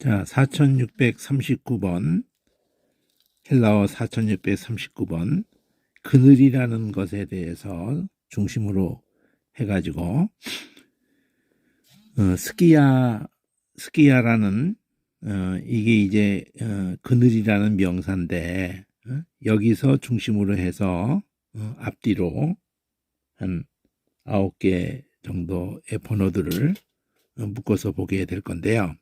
자, 4639번, 헬라어 4639번, 그늘이라는 것에 대해서 중심으로 해가지고, 스키야라는, 이게 이제, 그늘이라는 명사인데, 여기서 중심으로 해서, 앞뒤로 한 9개 정도의 번호들을 묶어서 보게 될 건데요.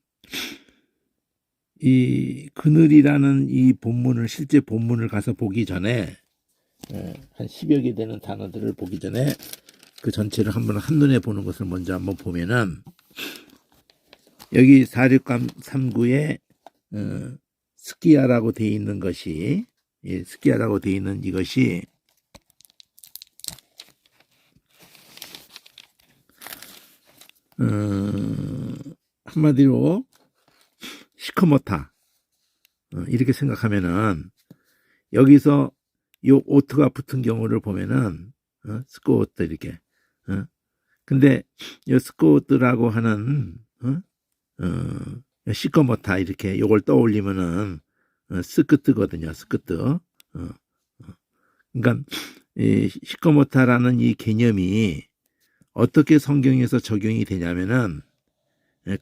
이 그늘이라는 이 본문을 실제 본문을 가서 보기 전에 한 10여 개 되는 단어들을 보기 전에 그 전체를 한번 한눈에 보는 것을 먼저 한번 보면은 여기 4639에 스키야라고 되어 있는 것이 스키야라고 되어 있는 이것이 한마디로 시커멓다 이렇게 생각하면은 여기서 요 오트가 붙은 경우를 보면은 스코어트 이렇게 근데 요 스코어트라고 하는 시커멓다 이렇게 요걸 떠올리면은 스크트거든요. 스크트 그러니까 이 시커멓다라는 이 개념이 어떻게 성경에서 적용이 되냐면은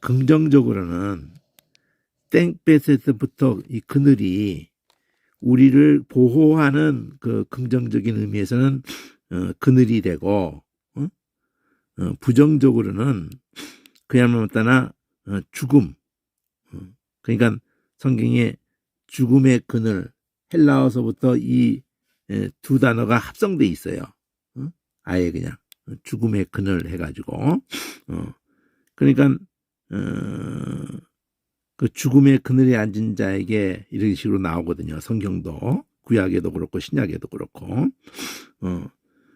긍정적으로는 땡볕에서부터 이 그늘이 우리를 보호하는 그 긍정적인 의미에서는 그늘이 되고 부정적으로는 그야말로 따나 죽음 그러니까 성경에 죽음의 그늘 헬라어서부터 이 두 단어가 합성돼 있어요. 아예 그냥 죽음의 그늘 해가지고 그러니까 그 죽음의 그늘에 앉은 자에게 이런 식으로 나오거든요. 성경도 구약에도 그렇고 신약에도 그렇고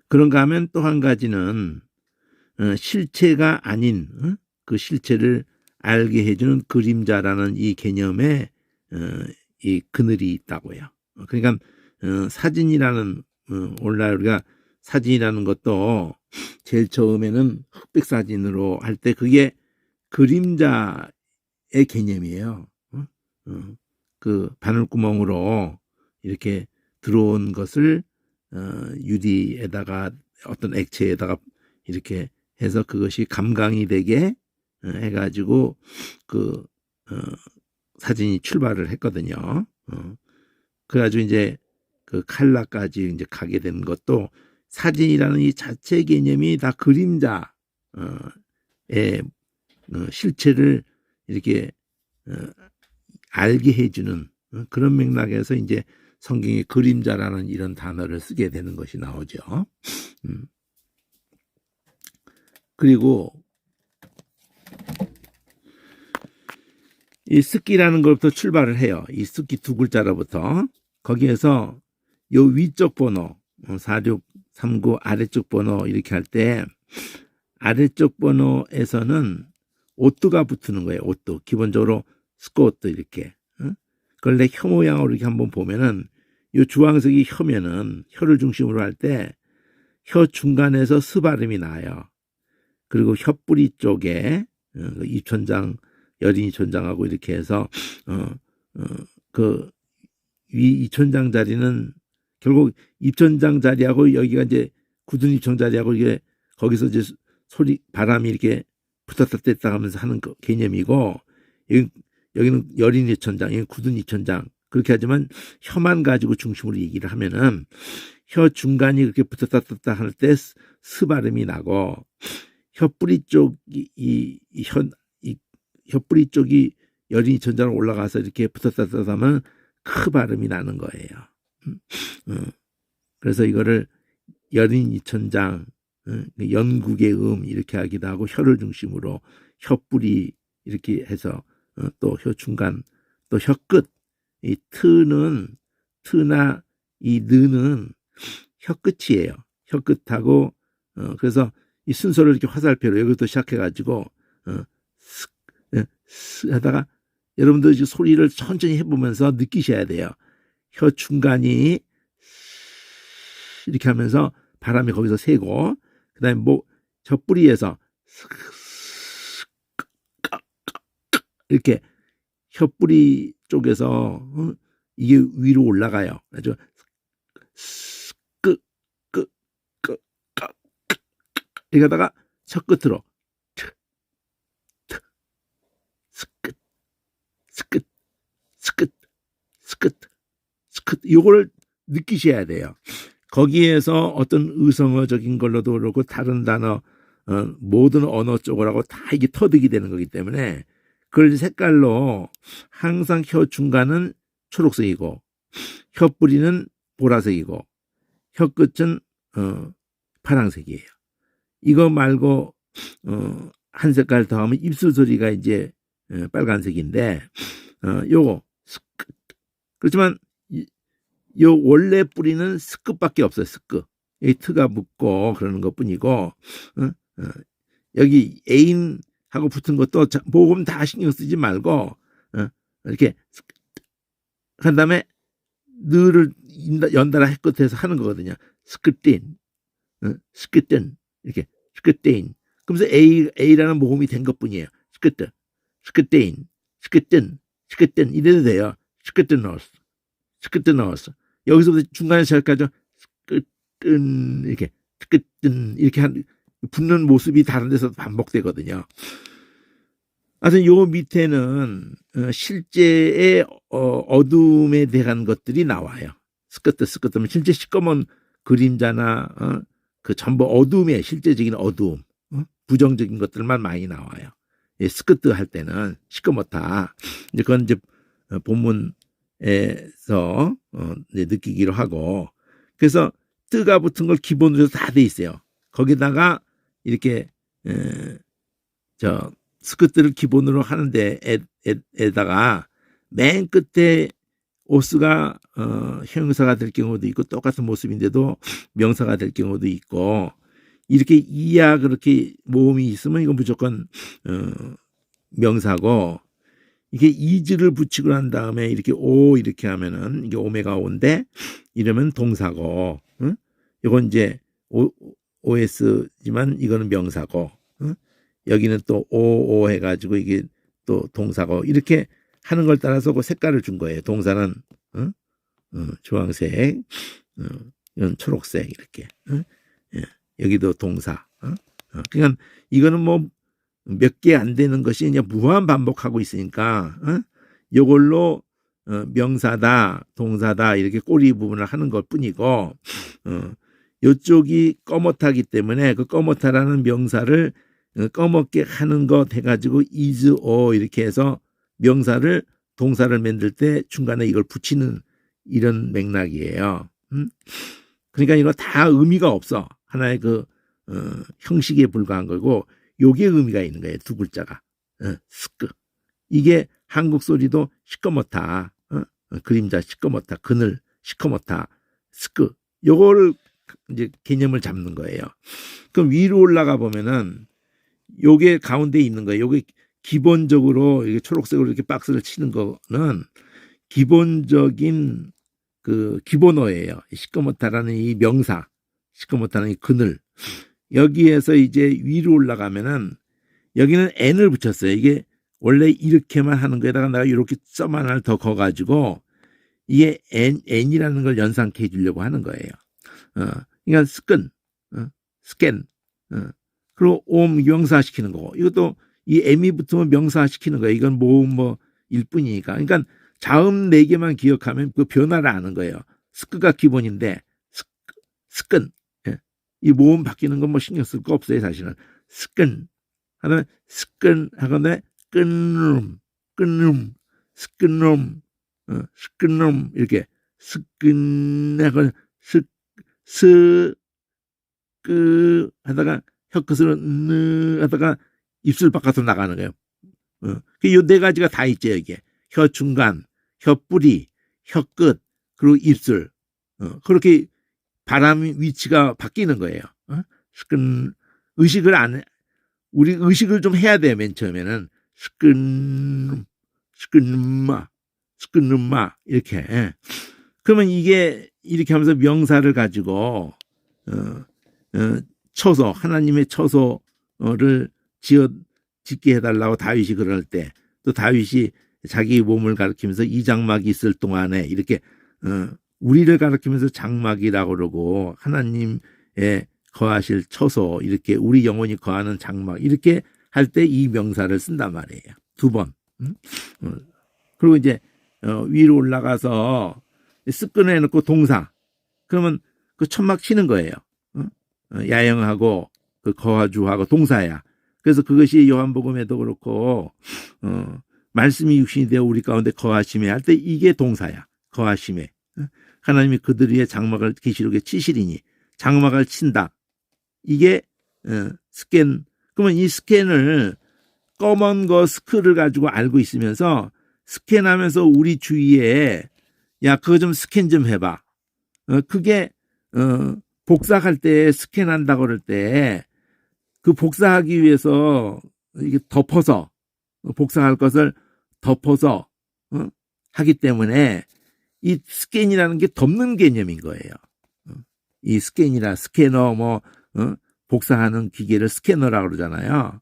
그런가 하면 또 한 가지는 실체가 아닌 그 실체를 알게 해주는 그림자라는 이 개념에 이 그늘이 있다고요. 그러니까 사진이라는 오늘날 우리가 사진이라는 것도 제일 처음에는 흑백 사진으로 할 때 그게 그림자의 개념이에요. 그 바늘구멍으로 이렇게 들어온 것을 유리에다가 어떤 액체에다가 이렇게 해서 그것이 감광이 되게 해가지고 그 사진이 출발을 했거든요. 그래가지고 이제 그 칼라까지 이제 가게 된 것도 사진이라는 이 자체 개념이 다 그림자의 실체를 이렇게 알게 해주는 그런 맥락에서 이제 성경에 그림자라는 이런 단어를 쓰게 되는 것이 나오죠. 그리고 이 스키라는 것부터 출발을 해요. 이 스키 두 글자로부터 거기에서 요 위쪽 번호 4639 아래쪽 번호 이렇게 할 때 아래쪽 번호에서는 오뚜가 붙는 거예요. 오뚜 기본적으로 스코트 이렇게 그걸 내 혀 모양으로 이렇게 한번 보면은 요 주황색이 혀면은 혀를 중심으로 할 때 혀 중간에서 스 발음이 나요. 그리고 혀뿌리 쪽에 입천장 여린 입천장하고 이렇게 해서 그 위 입천장 자리는 결국 입천장 자리하고 여기가 이제 굳은 입천 자리하고 이게 거기서 이제 소리 바람이 이렇게 붙었다 뗐다 하면서 하는 그 개념이고 여기는 여린 입천장, 여기는 굳은 입천장 그렇게 하지만 혀만 가지고 중심으로 얘기를 하면은 혀 중간이 그렇게 붙었다 뗐다 할 때 스 발음이 나고 혀뿌리 쪽이 혀뿌리 쪽이 여린 입천장으로 올라가서 이렇게 붙었다 뗐다 하면 크 발음이 나는 거예요. 그래서 이거를 여린 입천장 연국의 이렇게 하기도 하고 혀를 중심으로 혀뿌리 이렇게 해서 또 혀 중간 또 혀끝 이 트나 이 느는 혀끝이에요. 혀끝하고 그래서 이 순서를 이렇게 화살표로 여기부터 시작해가지고 스 하다가 여러분들 소리를 천천히 해보면서 느끼셔야 돼요. 혀 중간이 이렇게 하면서 바람이 거기서 새고 그 다음에 저 뿌리에서 이렇게 혀뿌리 쪽에서 이게 위로 올라가요. 아주 끄, 끄, 끄, 끄, 이렇게 하다가 혀 끝으로 스끝, 스끝, 스끝, 스끝, 스끝. 요거를 느끼셔야 돼요. 거기에서 어떤 의성어적인 걸로도 그렇고 다른 단어, 모든 언어 쪽을 하고 다 이게 터득이 되는 거기 때문에 그걸 색깔로 항상 혀 중간은 초록색이고 혀 뿌리는 보라색이고 혀 끝은 파란색이에요. 이거 말고 한 색깔 더 하면 입술 소리가 이제 빨간색인데 요거 스끝. 그렇지만 요 원래 뿌리는 스끝밖에 없어요. 스끝. 이 트가 붙고 그러는 것뿐이고 여기 애인하고 붙은 것도 모음 다 신경 쓰지 말고 이렇게 한 다음에 느를 연달아 해 끝에서 하는 거거든요. 스끝딘, 스끝든 이렇게 스끝딘. 그러면서 A라는 모음이 된 것뿐이에요. 스끝드, 스끝딘, 스끝든, 스끝든 이래도 돼요. 스끝드너스, 스끝드너스. 여기서부터 중간에 시작하죠. 스끝든 이렇게 스끝든 이렇게 한 붙는 모습이 다른 데서 반복되거든요. 하여튼 요 밑에는 실제의 어둠에 대한 것들이 나와요. 스끄뜨면 실제 시꺼먼 그림자나 그 전부 어둠의 실제적인 어두움, 부정적인 것들만 많이 나와요. 예, 스끄뜨 할 때는 시꺼멓다. 이제 그건 이제 본문에서 이제 느끼기로 하고, 그래서 뜨가 붙은 걸 기본으로 다 돼 있어요. 거기다가 이렇게 스크트를 기본으로 하는데 에다가 맨 끝에 오스가 형용사가 될 경우도 있고 똑같은 모습인데도 명사가 될 경우도 있고 이렇게 이야 그렇게 모음이 있으면 이건 무조건 명사고 이게 이즈를 붙이고 난 다음에 이렇게 오 이렇게 하면은 이게 오메가 오인데 이러면 동사고 이건 이제 OS지만 이거는 명사고 여기는 또 오 해가지고 이게 또 동사고 이렇게 하는 걸 따라서 그 색깔을 준 거예요. 동사는 주황색, 이건 초록색 이렇게. 예, 여기도 동사. 그러니까 이거는 뭐 몇 개 안 되는 것이 그냥 무한 반복하고 있으니까 이걸로 명사다, 동사다 이렇게 꼬리 부분을 하는 것 뿐이고 이쪽이 꺼멓다기 때문에 그 꺼멓다라는 명사를 꺼멓게 하는 것 해가지고 is or 이렇게 해서 명사를 동사를 만들 때 중간에 이걸 붙이는 이런 맥락이에요. 그러니까 이거 다 의미가 없어. 하나의 그 형식에 불과한 거고 요게 의미가 있는 거예요. 두 글자가 스크. 이게 한국 소리도 시꺼멓다. 그림자 시꺼멓다. 그늘 시꺼멓다. 스크. 요거를 이제 개념을 잡는 거예요. 그럼 위로 올라가 보면은 요게 가운데 있는 거예요. 요게 기본적으로 이게 초록색으로 이렇게 박스를 치는 거는 기본적인 그 기본어예요. 시꺼멓다라는 이 명사, 시꺼멓다는 이 그늘. 여기에서 이제 위로 올라가면은 여기는 n을 붙였어요. 이게 원래 이렇게만 하는 거에다가 내가 이렇게 점 하나를 더 거가지고 이게 n이라는 걸 연상케 해주려고 하는 거예요. 그러니까 스캔, 그리고 옴 명사시키는 거고 이것도 이 m이 붙으면 명사시키는 거예요. 이건 뭐일 뿐이니까. 그러니까 자음 4개만 기억하면 그 변화를 아는 거예요. 스크가 기본인데 스끈. 이 모음 바뀌는 건 뭐 신경 쓸 거 없어요. 사실은. 스끈 하면 스끈 하거나 끈룸 스끈룸 스끈룸 이렇게 스끈 하거나 스끄 하다가 혀 끝으로 느 하다가 입술 바깥으로 나가는 거예요. 요 4가지가 다 있죠. 여기에 혀 중간, 혀 뿌리, 혀 끝, 그리고 입술. 그렇게 바람 위치가 바뀌는 거예요. 우리 의식을 좀 해야 돼요. 맨 처음에는 스끈마 이렇게. 그러면 이게 이렇게 하면서 명사를 가지고 처소, 하나님의 처소를 짓게 해달라고 다윗이 그럴 때, 또 다윗이 자기 몸을 가리키면서 이 장막이 있을 동안에 이렇게 우리를 가리키면서 장막이라고 그러고 하나님의 거하실 처소 이렇게 우리 영혼이 거하는 장막 이렇게 할 때 이 명사를 쓴단 말이에요. 2번. 그리고 이제 위로 올라가서 쓱 꺼내놓고 동사. 그러면 그 천막 치는 거예요. 야영하고 그 거하주하고 동사야. 그래서 그것이 요한복음에도 그렇고 말씀이 육신이 되어 우리 가운데 거하심에 할 때 이게 동사야. 거하심에. 하나님이 그들 위에 장막을 계시록에 치시리니 장막을 친다. 이게 스캔. 그러면 이 스캔을 검은 거 스크를 가지고 알고 있으면서 스캔하면서 우리 주위에 야 그거 좀 스캔 좀 해봐. 그게 복사할 때 스캔한다고 그럴 때 그 복사하기 위해서 이게 덮어서 복사할 것을 덮어서 하기 때문에 이 스캔이라는 게 덮는 개념인 거예요. 이 스캔이라 스캐너 복사하는 기계를 스캐너라고 그러잖아요.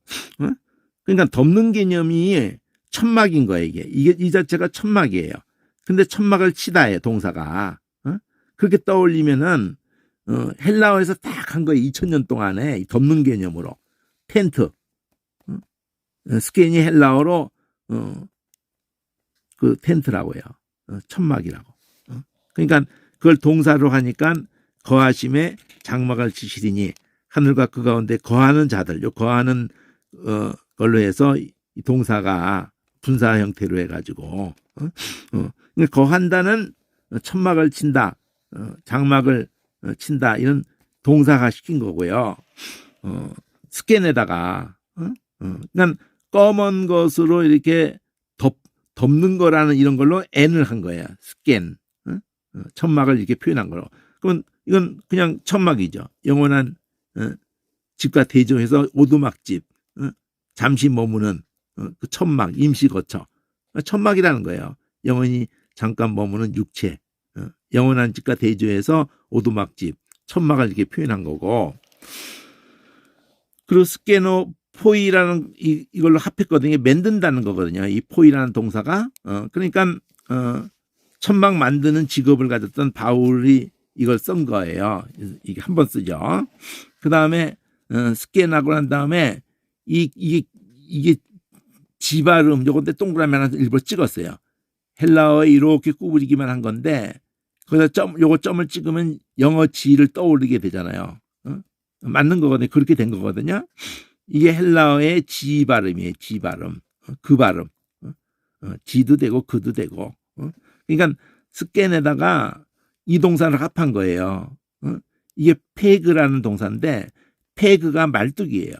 그러니까 덮는 개념이 천막인 거예요. 이게 이 자체가 천막이에요. 근데 천막을 치다예요. 동사가. 그렇게 떠올리면은 헬라어에서 딱 한 거예요. 2000년 동안에 덮는 개념으로 텐트. 스캔이 헬라어로 그 텐트라고요. 천막이라고. 그러니까 그걸 동사로 하니까 거하심에 장막을 치시리니 하늘과 그 가운데 거하는 자들. 요 거하는 걸로 해서 이 동사가 분사 형태로 해가지고 그러니까 거한다는 천막을 친다, 장막을 친다 이런 동사가 시킨 거고요. 스캔에다가 그러니까 검은 것으로 이렇게 덮는 거라는 이런 걸로 N을 한 거예요. 스캔. 천막을 이렇게 표현한 거로. 그러면 이건 그냥 천막이죠. 영원한 집과 대조해서 오두막집, 잠시 머무는 그 천막, 임시거처. 천막이라는 거예요. 영원히 잠깐 머무는 육체. 영원한 집과 대조해서 오두막집, 천막을 이렇게 표현한 거고. 그리고 스캐너 포이라는 이걸로 합했거든요. 만든다는 거거든요. 이 포이라는 동사가. 그러니까 천막 만드는 직업을 가졌던 바울이 이걸 쓴 거예요. 이게 한 번 쓰죠. 그 다음에 스캔하고 난 다음에 이게 지발음 요건데 동그라미 하나 일부러 찍었어요. 헬라어에 이렇게 구부리기만 한 건데 거기다 요거 점을 찍으면 영어 지를 떠올리게 되잖아요. 맞는 거거든요. 그렇게 된 거거든요. 이게 헬라어의 지 발음이에요. 지 발음. 그 발음. 지도 되고 그도 되고. 그러니까 스캔에다가 이 동사를 합한 거예요. 이게 페그라는 동사인데 페그가 말뚝이에요.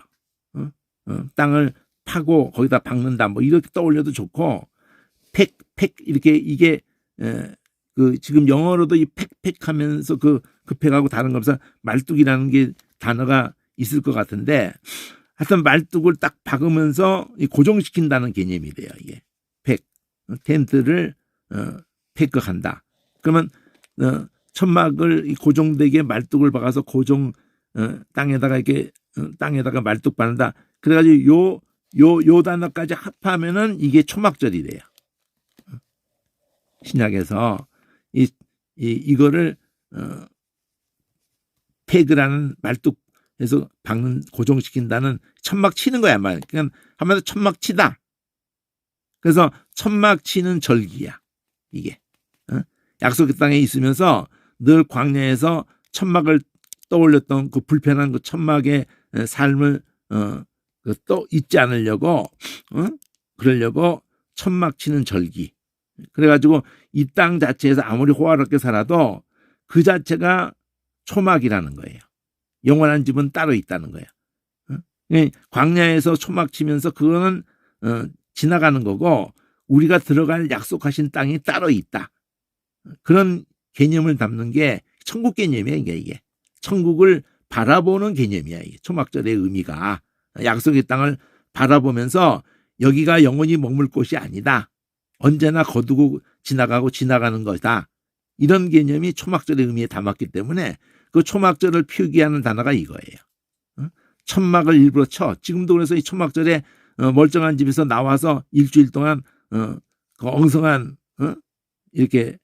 땅을 파고 거기다 박는다 뭐 이렇게 떠올려도 좋고 팩 이렇게 이게 그 지금 영어로도 이 팩 하면서 그 팩하고 다른 거면서 말뚝이라는 게 단어가 있을 것 같은데 하여튼 말뚝을 딱 박으면서 고정시킨다는 개념이 돼요. 이게 팩 텐트를 팩한다. 그러면 천막을 고정되게 말뚝을 박아서 고정 땅에다가 이렇게 땅에다가 말뚝 박는다. 그래가지고 요 단어까지 합하면은 이게 초막절이 돼요. 신약에서 이거를 팩이라는 말뚝에서 박는 고정시킨다는 천막 치는 거야 말. 그러니까 한마디로 천막 치다. 그래서 천막 치는 절기야 이게. 약속의 땅에 있으면서 늘 광야에서 천막을 떠올렸던 그 불편한 그 천막의 삶을 또 잊지 않으려고 그러려고 천막 치는 절기. 그래가지고 이 땅 자체에서 아무리 호화롭게 살아도 그 자체가 초막이라는 거예요. 영원한 집은 따로 있다는 거예요. 광야에서 초막 치면서 그거는 지나가는 거고 우리가 들어갈 약속하신 땅이 따로 있다. 그런 개념을 담는 게 천국 개념이야 이게. 천국을 바라보는 개념이야 이게. 초막절의 의미가 약속의 땅을 바라보면서 여기가 영원히 머물 곳이 아니다. 언제나 거두고 지나가고 지나가는 것이다. 이런 개념이 초막절의 의미에 담았기 때문에 그 초막절을 표기하는 단어가 이거예요. 천막을 일부러 쳐. 지금도 그래서 이 초막절에 멀쩡한 집에서 나와서 일주일 동안 그 엉성한 이렇게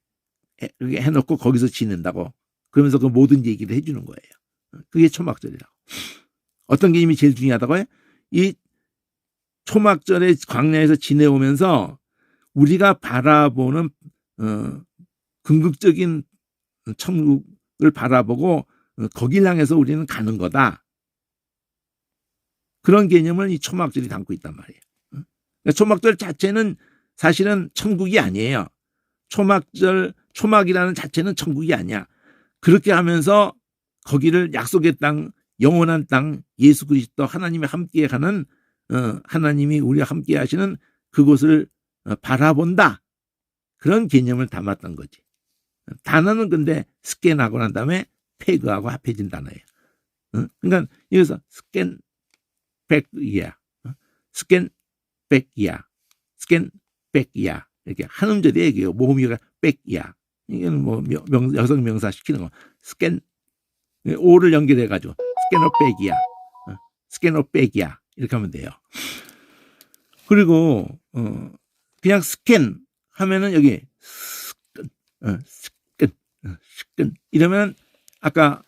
해놓고 거기서 지낸다고. 그러면서 그 모든 얘기를 해주는 거예요. 그게 초막절이라고. 어떤 개념이 제일 중요하다고요? 이 초막절의 광야에서 지내오면서 우리가 바라보는 궁극적인 천국을 바라보고 거길 향해서 우리는 가는 거다. 그런 개념을 이 초막절이 담고 있단 말이에요. 그러니까 초막절 자체는 사실은 천국이 아니에요. 초막이라는 자체는 천국이 아니야. 그렇게 하면서 거기를 약속의 땅, 영원한 땅, 예수 그리스도 하나님이 함께 가는 하나님이 우리와 함께 하시는 그곳을 바라본다. 그런 개념을 담았던 거지. 단어는 근데 스캔하고 난 다음에 태그하고 합해진 단어예요. 그러니까 여기서 스캔 백이야. 스캔 백이야. 스캔 백이야. 이렇게 한 음절이 얘기해요. 모음이가 백이야. 이건 뭐 여성 명사 시키는 거. 스캔 오를 연결해 가지고 스캐너 백이야. 스캐너 백이야. 이렇게 하면 돼요. 그리고 그냥 스캔 하면은 여기 스캔 이러면 아까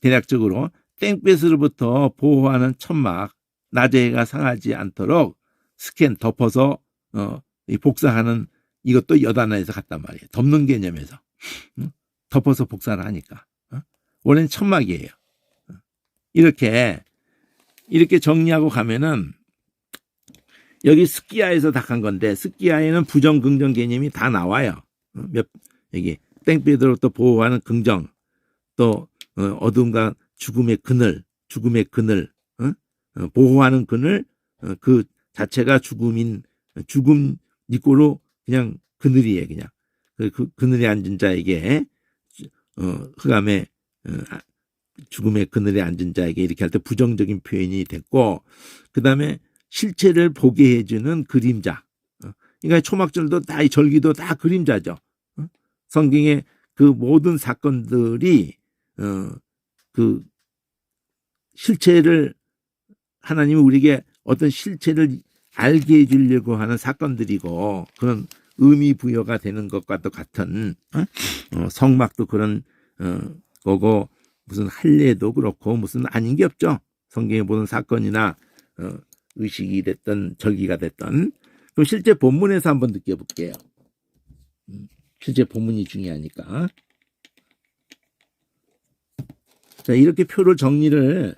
대략적으로 땡볕으로부터 보호하는 천막 낮에 해가 상하지 않도록 스캔 덮어서 복사하는 이것도 여단에서 갔단 말이에요. 덮는 개념에서 덮어서 복사를 하니까 원래는 천막이에요. 이렇게 정리하고 가면은 여기 스키야에서 다 간 건데 스키야에는 부정 긍정 개념이 다 나와요. 여기 땡볕으로부터 보호하는 긍정, 또 어둠과 죽음의 그늘 보호하는 그늘 그 자체가 죽음 니꼬로 그냥 그늘이에요. 그냥 그 그늘에 앉은 자에게 흑암의 죽음의 그늘에 앉은 자에게 이렇게 할 때 부정적인 표현이 됐고, 그 다음에 실체를 보게 해주는 그림자. 그러니까 초막절도 다, 이 절기도 다 그림자죠. 성경의 그 모든 사건들이 그 실체를 하나님이 우리에게 어떤 실체를 알게 해주려고 하는 사건들이고 그런 의미 부여가 되는 것과 또 같은 성막도 그런 거고 무슨 할례도 그렇고 무슨 아닌 게 없죠. 성경에 보는 사건이나 의식이 됐던 절기가 됐던. 그럼 실제 본문에서 한번 느껴볼게요. 실제 본문이 중요하니까. 자, 이렇게 표를 정리를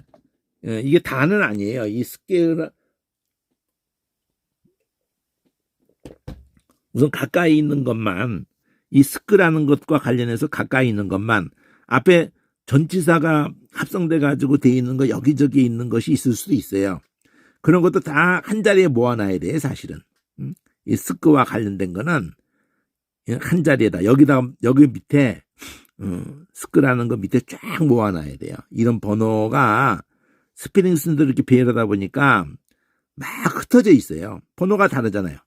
이게 다는 아니에요. 이 스케일 우선 가까이 있는 것만 이 스크라는 것과 관련해서 가까이 있는 것만 앞에 전치사가 합성돼 가지고 돼 있는 거 여기저기 있는 것이 있을 수도 있어요. 그런 것도 다 한 자리에 모아놔야 돼 사실은. 이 스크와 관련된 거는 한 자리에다 여기 밑에 스크라는 거 밑에 쫙 모아놔야 돼요. 이런 번호가 스페링 순서로 이렇게 배열하다 보니까 막 흩어져 있어요. 번호가 다르잖아요.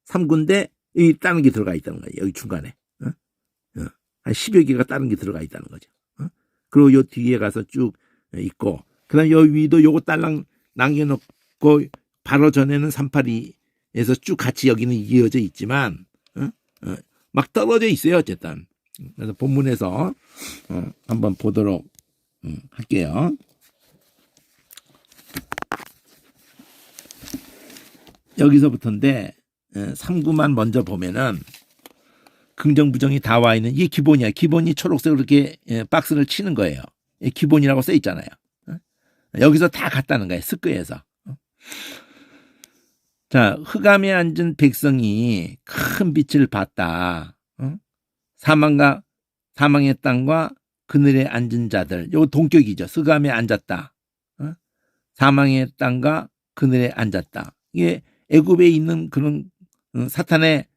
3군데 여기 다른 게 들어가 있다는 거예요. 여기 중간에 한 10여 개가 다른 게 들어가 있다는 거죠. 그리고 요 뒤에 가서 쭉 있고, 그다음 요 위도 요거 딸랑 남겨놓고 바로 전에는 382에서 쭉 같이 여기는 이어져 있지만 막 떨어져 있어요. 어쨌든 그래서 본문에서 한번 보도록 할게요. 여기서부터인데 3구만 먼저 보면은 긍정 부정이 다 와 있는 이게 기본이야. 기본이 초록색으로 이렇게 박스를 치는 거예요. 기본이라고 써 있잖아요. 여기서 다 갔다는 거예요. 스크에서. 자, 흑암에 앉은 백성이 큰 빛을 봤다. 사망의 땅과 그늘에 앉은 자들. 요거 동격이죠. 흑암에 앉았다. 사망의 땅과 그늘에 앉았다. 이게 애굽에 있는 그런 사탄의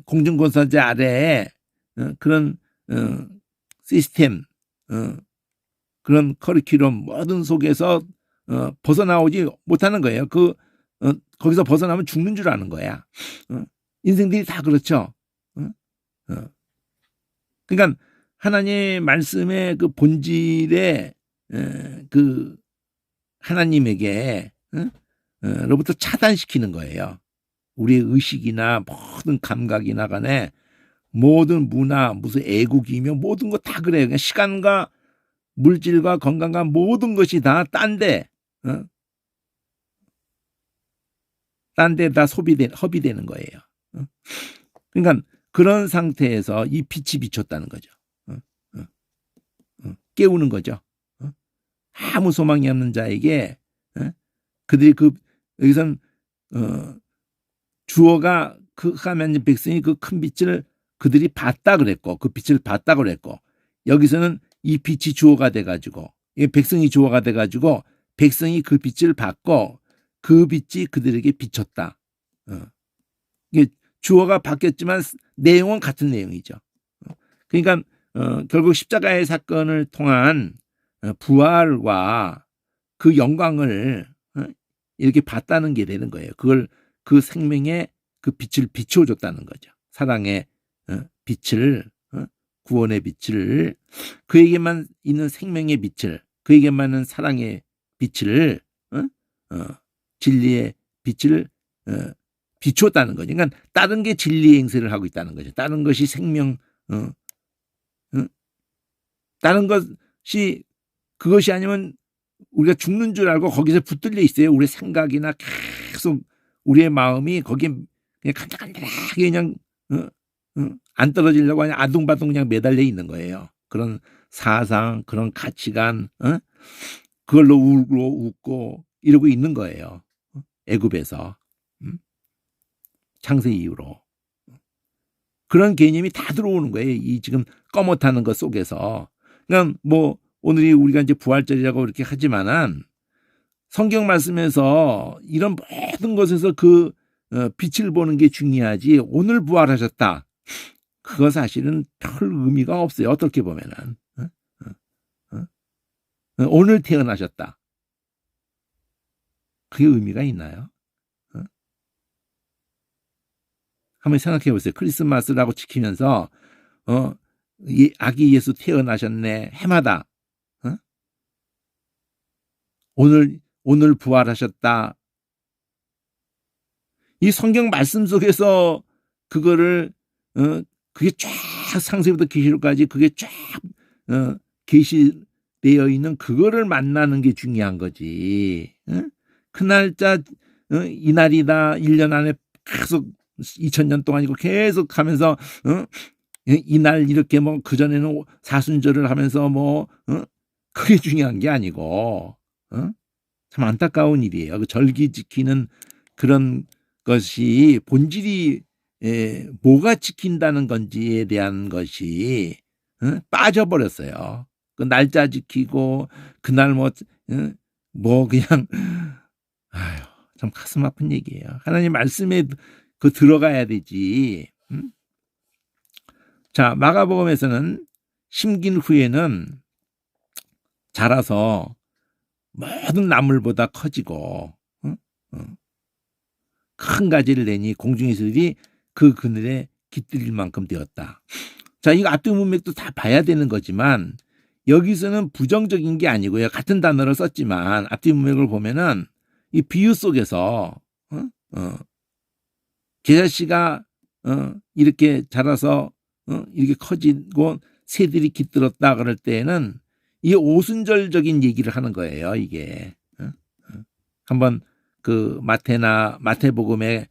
공중권사제 아래에 그런 시스템, 그런 커리큘럼 모든 속에서 벗어나오지 못하는 거예요. 거기서 벗어나면 죽는 줄 아는 거야. 인생들이 다 그렇죠. 그러니까 하나님의 말씀의 그 본질에 하나님에게 로부터 차단시키는 거예요. 우리의 의식이나 모든 감각이나 간에 모든 문화, 무슨 애국이며 모든 거 다 그래요. 그냥 시간과 물질과 건강과 모든 것이 다 딴데, 딴 데 다 허비되는 거예요. 그러니까 그런 상태에서 이 빛이 비쳤다는 거죠. 깨우는 거죠. 아무 소망이 없는 자에게 그들이 여기선 주어가 하면 백성이 그 큰 빛을 그들이 봤다 그랬고 그 빛을 봤다 그랬고 여기서는 이 빛이 주어가 돼가지고 백성이 주어가 돼가지고 백성이 그 빛을 봤고 그 빛이 그들에게 비쳤다. 이게 주어가 바뀌었지만 내용은 같은 내용이죠. 그러니까 결국 십자가의 사건을 통한 부활과 그 영광을 이렇게 봤다는 게 되는 거예요. 그걸 그 생명의 그 빛을 비춰줬다는 거죠. 사랑의 빛을 구원의 빛을 그에게만 있는 생명의 빛을 그에게만 있는 사랑의 빛을 진리의 빛을 비추었다는 거죠. 그러니까 다른 게 진리의 행세를 하고 있다는 거죠. 다른 것이 생명 다른 것이 그것이 아니면 우리가 죽는 줄 알고 거기서 붙들려 있어요. 우리의 생각이나 계속 우리의 마음이 거기에 그냥 간질간질하게 그냥 안 떨어지려고 그냥 아둥바둥 그냥 매달려 있는 거예요. 그런 사상, 그런 가치관, 그걸로 울고 웃고 이러고 있는 거예요. 애굽에서 창세 이후로 그런 개념이 다 들어오는 거예요. 이 지금 꺼뭇하는 것 속에서. 그러니까 뭐 오늘이 우리가 이제 부활절이라고 이렇게 하지만은 성경 말씀에서 이런 모든 것에서 그 빛을 보는 게 중요하지. 오늘 부활하셨다. 그거 사실은 별 의미가 없어요. 어떻게 보면은 오늘 태어나셨다. 그게 의미가 있나요? 한번 생각해 보세요. 크리스마스라고 지키면서 아기 예수 태어나셨네 해마다 오늘 부활하셨다. 이 성경 말씀 속에서 그거를 그게 쫙 상세부터 계시록까지 그게 쫙 계시되어 있는 그거를 만나는 게 중요한 거지. 그 날짜 이날이다 1년 안에 계속 2000년 동안이고 계속 하면서 이날 이렇게 뭐 그전에는 사순절을 하면서 뭐 그게 중요한 게 아니고 참 안타까운 일이에요. 그 절기 지키는 그런 것이 본질이 뭐가 지킨다는 건지에 대한 것이 빠져버렸어요. 그 날짜 지키고 그날 뭐 그냥 아유 참 가슴 아픈 얘기예요. 하나님 말씀에 그 들어가야 되지. 자 마가복음에서는 심긴 후에는 자라서 모든 나물보다 커지고 큰 가지를 내니 공중에서들이 그 그늘에 깃들일 만큼 되었다. 자 이거 앞뒤 문맥도 다 봐야 되는 거지만 여기서는 부정적인 게 아니고요. 같은 단어를 썼지만 앞뒤 문맥을 보면은 이 비유 속에서 계자씨가 이렇게 자라서 이렇게 커지고 새들이 깃들었다 그럴 때에는 이 오순절적인 얘기를 하는 거예요. 이게 한번 그 마태복음에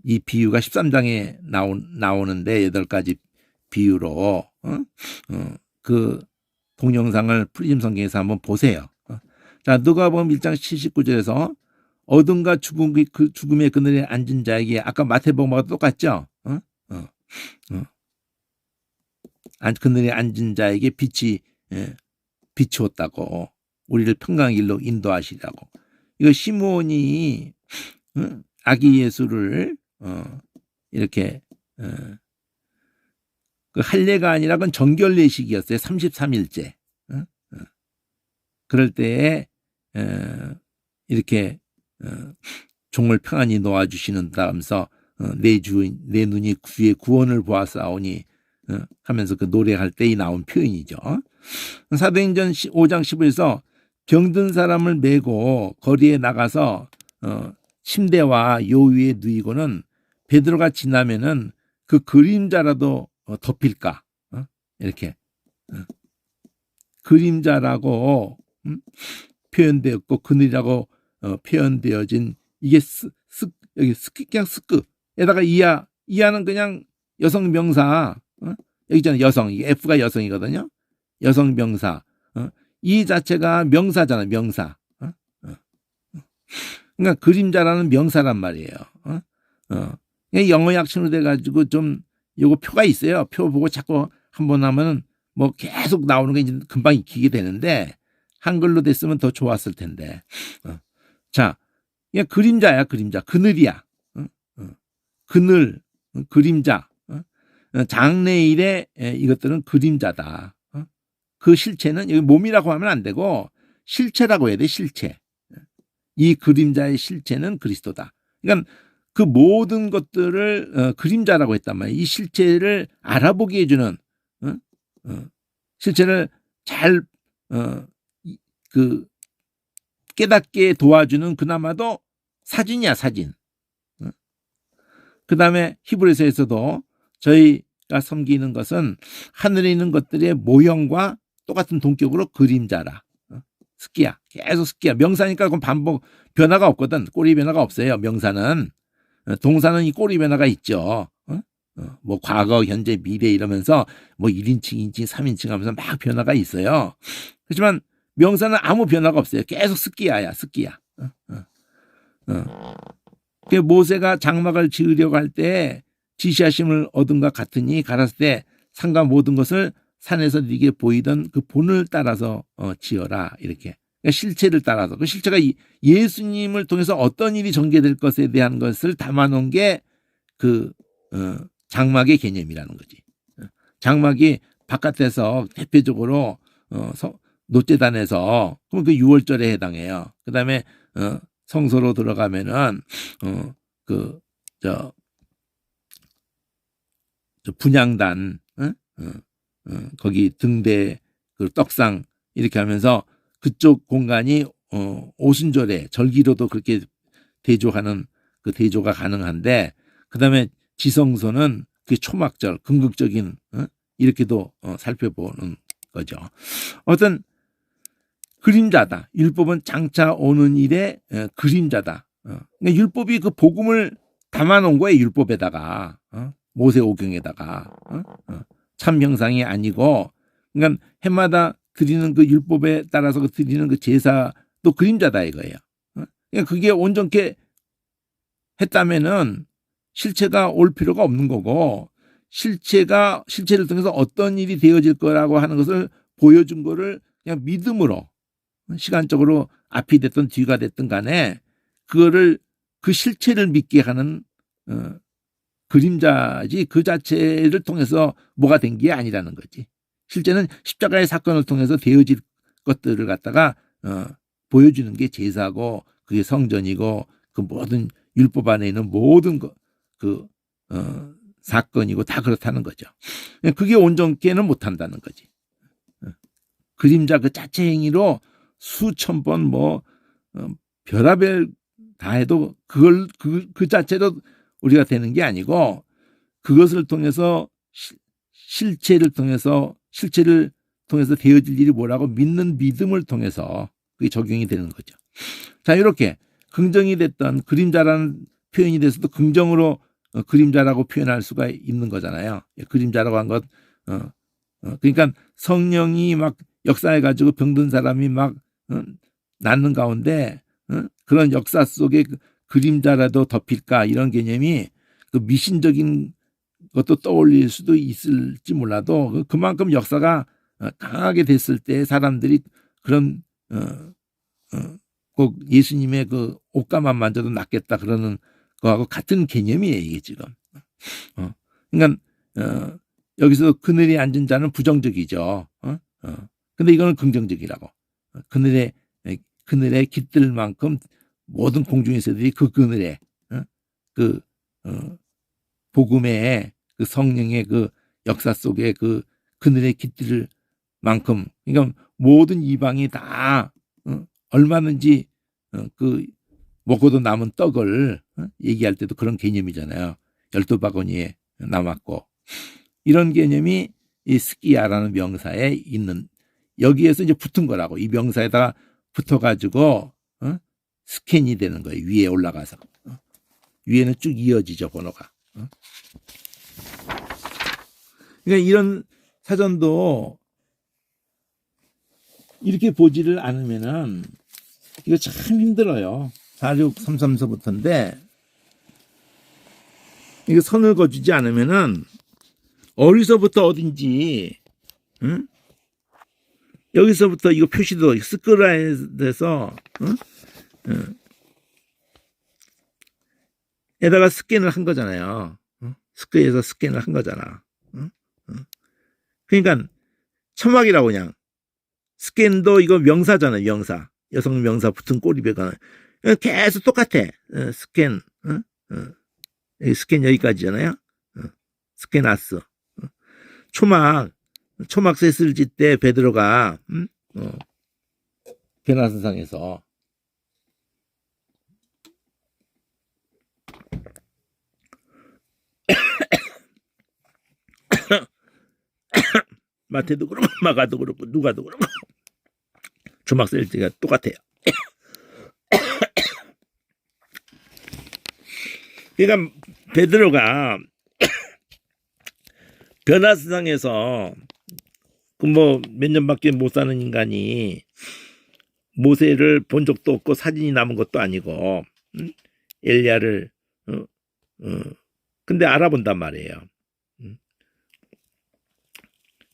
이 비유가 13장에 나오는데 8가지 비유로 그 동영상을 프리즘 성경에서 한번 보세요. 자 누가복음 1장 79절에서 어둠과 죽음의 그늘에 앉은 자에게 아까 마태복음과 똑같죠? 그늘에 앉은 자에게 빛이 비추었다고 우리를 평강의 길로 인도하시라고. 이거 시므온이 아기 예수를 이렇게 그 할례가 아니라 그건 정결례식이었어요. 33일째. 그럴 때에 이렇게 종을 평안히 놓아주시는다 하면서 내 눈이 주의 구원을 보았사오니 하면서 그 노래할 때 나온 표현이죠. 사도행전 5장 15에서 병든 사람을 메고 거리에 나가서 침대와 요 위에 누이고는 베드로가 지나면은 그 그림자라도 덮일까? 이렇게 그림자라고 표현되었고 그늘이라고 표현되어진 이게 여기 그냥 스크에다가 이하는 그냥 여성 명사. 여기 있잖아요. 여성. F가 여성이거든요. 여성 명사. 이 자체가 명사잖아. 명사. 그러니까 그림자라는 명사란 말이에요. 영어 약칭으로 돼가지고 좀 요거 표가 있어요. 표 보고 자꾸 한번 하면은 뭐 계속 나오는 게 이제 금방 익히게 되는데 한글로 됐으면 더 좋았을 텐데. 자, 이게 그림자야. 그림자. 그늘이야. 그늘, 그림자. 장래일의 이것들은 그림자다. 그 실체는 여기 몸이라고 하면 안 되고 실체라고 해야 돼. 실체. 이 그림자의 실체는 그리스도다. 그러니까 그 모든 것들을 그림자라고 했단 말이에요. 이 실체를 알아보게 해주는 실체를 잘 깨닫게 도와주는 그나마도 사진이야. 사진. 그 다음에 히브리서에서도 저희가 섬기는 것은 하늘에 있는 것들의 모형과 똑같은 동격으로 그림자라. 스키야. 계속 스키야. 명사니까 그건 반복 변화가 없거든. 꼬리 변화가 없어요. 명사는. 동사는 이 꼬리 변화가 있죠. 뭐 과거, 현재, 미래 이러면서 뭐 1인칭, 2인칭, 3인칭 하면서 막 변화가 있어요. 그렇지만 명사는 아무 변화가 없어요. 계속 스키야야. 스키야. 모세가 장막을 지으려고 할 때 지시하심을 얻은 것 같으니 가라사대 산과 모든 것을 산에서 네게 보이던 그 본을 따라서 지어라. 이렇게. 그러니까 실체를 따라서. 그 실체가 예수님을 통해서 어떤 일이 전개될 것에 대한 것을 담아놓은 게 그 장막의 개념이라는 거지. 장막이 바깥에서 대표적으로 노제단에서 그럼 그 6월절에 해당해요. 그 다음에 성소로 들어가면은 저 분향단 거기 등대 그 떡상 이렇게 하면서 그쪽 공간이 오순절에 절기로도 그렇게 대조하는 그 대조가 가능한데 그다음에 지성소는 그 초막절 궁극적인 이렇게도 살펴보는 거죠. 어떤 그림자다. 율법은 장차 오는 일의 그림자다. 그러니까 율법이 그 복음을 담아놓은 거예요. 율법에다가 모세오경에다가 참 형상이 아니고 그러니까 해마다 드리는 그 율법에 따라서 드리는 그 제사도 그림자다 이거예요. 그러니까 그게 온전케 했다면은 실체가 올 필요가 없는 거고 실체를 통해서 어떤 일이 되어질 거라고 하는 것을 보여준 거를 그냥 믿음으로 시간적으로 앞이 됐든 뒤가 됐든 간에 그거를 그 실체를 믿게 하는 그림자지 그 자체를 통해서 뭐가 된 게 아니라는 거지. 실제는 십자가의 사건을 통해서 되어질 것들을 갖다가 보여주는 게 제사고 그게 성전이고 그 모든 율법 안에 있는 모든 사건이고 다 그렇다는 거죠. 그게 온전케는 못한다는 거지. 그림자 그 자체 행위로 수천 번 뭐 별의별 다 해도 그 자체로 우리가 되는 게 아니고 그것을 통해서 실체를 통해서 되어질 일이 뭐라고 믿는 믿음을 통해서 그게 적용이 되는 거죠. 자, 이렇게 긍정이 됐던 그림자라는 표현이 돼서도 긍정으로 그림자라고 표현할 수가 있는 거잖아요. 그림자라고 한 것, 그러니까 성령이 막 역사해가지고 병든 사람이 막 낫는 가운데 그런 역사 속에 그림자라도 덮일까 이런 개념이 그 미신적인 것도 떠올릴 수도 있을지 몰라도 그만큼 역사가 강하게 됐을 때 사람들이 그런 꼭 예수님의 그 옷가만 만져도 낫겠다 그러는 거하고 같은 개념이에요 이게 지금. 그러니까 여기서 그늘에 앉은 자는 부정적이죠. 근데 이거는 긍정적이라고. 그늘에 깃들 만큼 모든 공중에서들이 그 그늘에 복음의 그 성령의 그 역사 속에 그 그늘에 깃들 만큼 그러니까 모든 이방이 다 얼마든지 먹고도 남은 떡을 얘기할 때도 그런 개념이잖아요. 12바구니에 남았고. 이런 개념이 이 스키야라는 명사에 있는, 여기에서 이제 붙은 거라고. 이 명사에다가 붙어가지고 스캔이 되는 거예요. 위에 올라가서. 위에는 쭉 이어지죠, 번호가. 그러니까 이런 사전도 이렇게 보지를 않으면은 이거 참 힘들어요. 46334부터인데 이거 선을 그어주지 않으면은 어디서부터 어딘지, 응? 여기서부터 이거 표시도 스크라에서 에다가 스캔을 한 거잖아요. 스크에서 스캔을 한 거잖아. 그러니까 첨학이라고 그냥. 스캔도 이거 명사잖아요. 명사. 여성 명사 붙은 꼬리배가 계속 똑같아. 스캔. 스캔 여기까지잖아요. 스캐나스. 초막 셋을 짓때 베드로가 베나스상에서 마태도 그렇고 마가도 그렇고 누가도 그렇고 초막 셀 때가 똑같아요. 그러니까 베드로가 변화세상에서 그 뭐 몇 년밖에 못 사는 인간이 모세를 본 적도 없고 사진이 남은 것도 아니고 엘리야를 근데 알아본단 말이에요.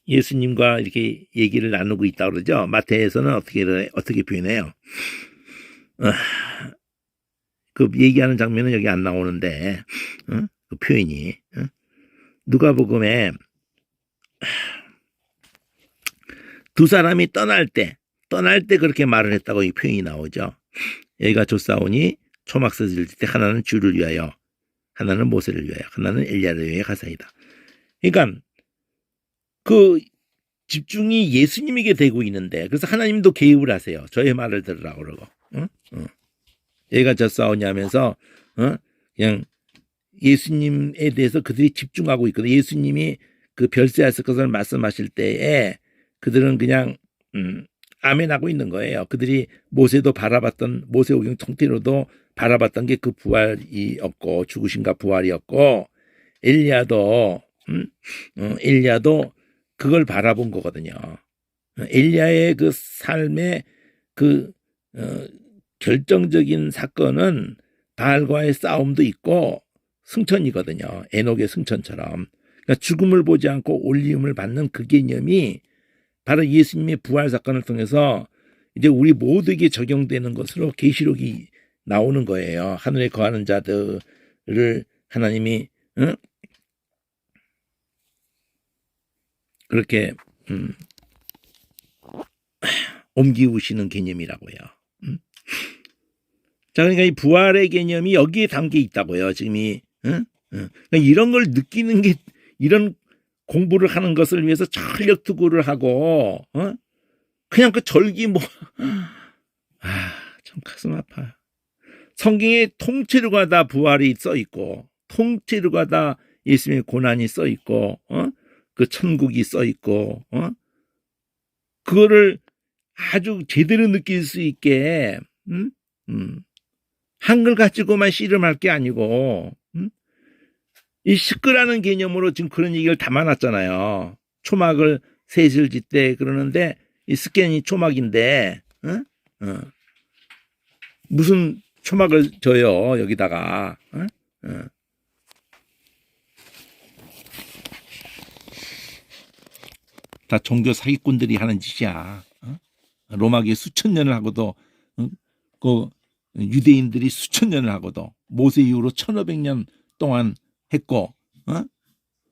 예수님과 이렇게 얘기를 나누고 있다고 그러죠. 마태에서는 어떻게 표현해요? 그 얘기하는 장면은 여기 안 나오는데 그 표현이 누가복음에 두 사람이 떠날 때 그렇게 말을 했다고 이 표현이 나오죠. 여기가 조사오니 초막셋을 짓 때 하나는 주를 위하여, 하나는 모세를 위하여, 하나는 엘리야를 위하여 가사이다. 그러니까 그 집중이 예수님에게 되고 있는데, 그래서 하나님도 개입을 하세요. 저의 말을 들으라고 그러고. 여기가 조사오냐면서 그냥 예수님에 대해서 그들이 집중하고 있거든. 예수님이 그 별세하실 것을 말씀하실 때에 그들은 그냥 아멘하고 있는 거예요. 그들이 모세도 바라봤던, 모세 오경 통째로도 바라봤던 게 그 부활이었고 죽으신가 부활이었고 엘리야도 그걸 바라본 거거든요. 엘리야의 그 삶의 그 결정적인 사건은 바알과의 싸움도 있고 승천이거든요. 에녹의 승천처럼. 그러니까 죽음을 보지 않고 올림을 받는 그 개념이 바로 예수님의 부활 사건을 통해서 이제 우리 모두에게 적용되는 것으로 계시록이 나오는 거예요. 하늘에 거하는 자들을 하나님이 그렇게 옮기우시는 개념이라고요. 자, 그러니까 이 부활의 개념이 여기에 담겨 있다고요. 지금 그러니까 이런 걸 느끼는 게, 이런 공부를 하는 것을 위해서 전력 투구를 하고 그냥 그 절기 참 가슴 아파요. 성경에 통째로가 다 부활이 써 있고 통째로가 다 예수님의 고난이 써 있고 그 천국이 써 있고 그거를 아주 제대로 느낄 수 있게 한글 가지고만 씨름할 게 아니고 이 식구라는 개념으로 지금 그런 얘기를 담아놨잖아요. 초막을 셋을 짓대 그러는데 이 스캔이 초막인데 무슨 초막을 줘요 여기다가 다 종교 사기꾼들이 하는 짓이야. 로마교회 수천 년을 하고도 그 유대인들이 수천 년을 하고도 모세 이후로 1500년 동안 했고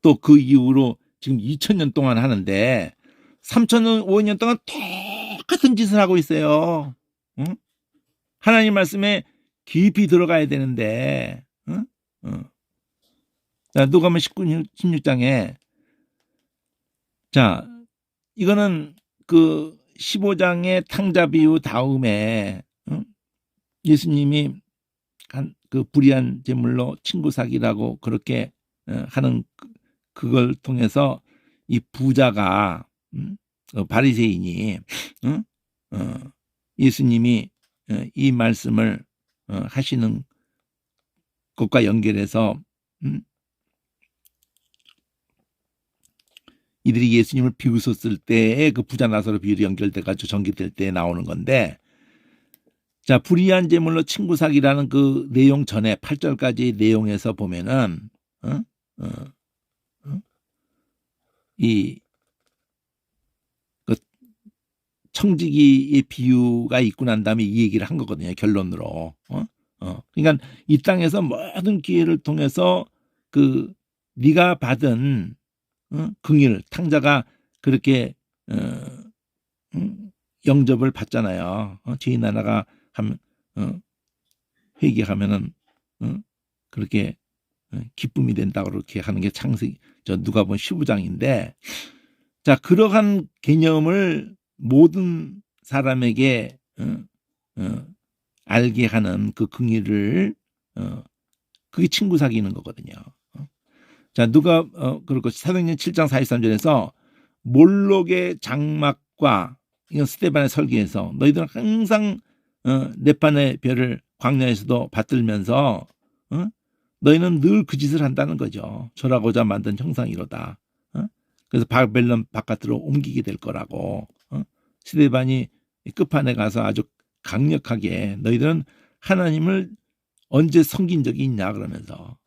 또 그 이후로 지금 2000년 동안 하는데 3500년 동안 똑같은 짓을 하고 있어요. 하나님 말씀에 깊이 들어가야 되는데 자, 누가복음 16장에 자, 이거는 그 15장의 탕자 비유 다음에 예수님이 그 불의한 제물로 친구 사귀라고 그렇게 하는 그걸 통해서 이 부자가 바리새인이 예수님이 이 말씀을 하시는 것과 연결해서 이들이 예수님을 비웃었을 때에 그 부자 나사로 비유로 연결돼가지고 전개될 때 나오는 건데, 자, 불의한 제물로 친구 사귀라는 그 내용 전에 8절까지 내용에서 보면은 이 그 청지기의 비유가 있고 난 다음에 이 얘기를 한 거거든요, 결론으로. 그러니까 이 땅에서 모든 기회를 통해서 그 네가 받은 긍휼, 탕자가 그렇게 영접을 받잖아요. 죄인 하나가 회개하면은 그렇게 기쁨이 된다고 그렇게 하는 게 창세기 누가복음 15장인데, 자, 그러한 개념을 모든 사람에게 알게 하는 그 긍휼을 그게 친구 사귀는 거거든요. 자, 그리고 사도행전 7장 43절에서 몰록의 장막과 이건 스데반의 설교에서 너희들은 항상 네 판의 별을 광야에서도 받들면서 너희는 늘 그 짓을 한다는 거죠. 절하고자 만든 형상이로다. 그래서 바벨론 바깥으로 옮기게 될 거라고. 스데반이 끝판에 가서 아주 강력하게 너희들은 하나님을 언제 섬긴 적이 있냐 그러면서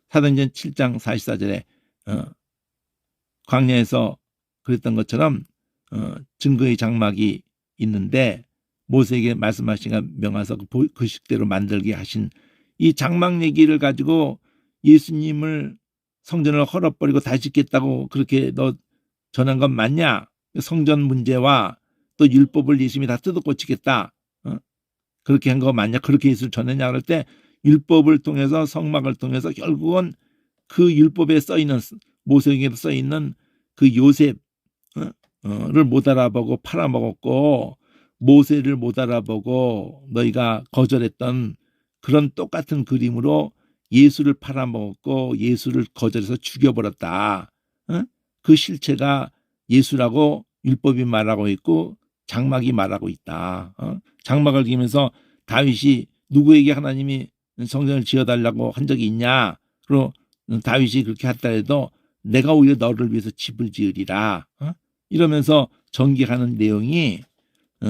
사도행전 7장 44절에 광야에서 그랬던 것처럼 증거의 장막이 있는데 모세에게 말씀하신 명하서 그 식대로 만들게 하신 이 장막 얘기를 가지고 예수님을 성전을 헐어버리고 다시 짓겠다고 그렇게 너 전한 건 맞냐? 성전 문제와 또 율법을 예수님이 다 뜯어고치겠다. 그렇게 한 거 맞냐? 그렇게 예수를 전했냐? 그럴 때 율법을 통해서 성막을 통해서 결국은 그 율법에 써있는 모세에게도 써있는 그 요셉을 못 알아보고 팔아먹었고 모세를 못 알아보고 너희가 거절했던 그런 똑같은 그림으로 예수를 팔아먹었고 예수를 거절해서 죽여버렸다. 그 실체가 예수라고 율법이 말하고 있고 장막이 말하고 있다. 장막을 기면서 다윗이 누구에게 하나님이 성전을 지어달라고 한 적이 있냐? 그리고 다윗이 그렇게 했다 해도 내가 오히려 너를 위해서 집을 지으리라. 이러면서 전개하는 내용이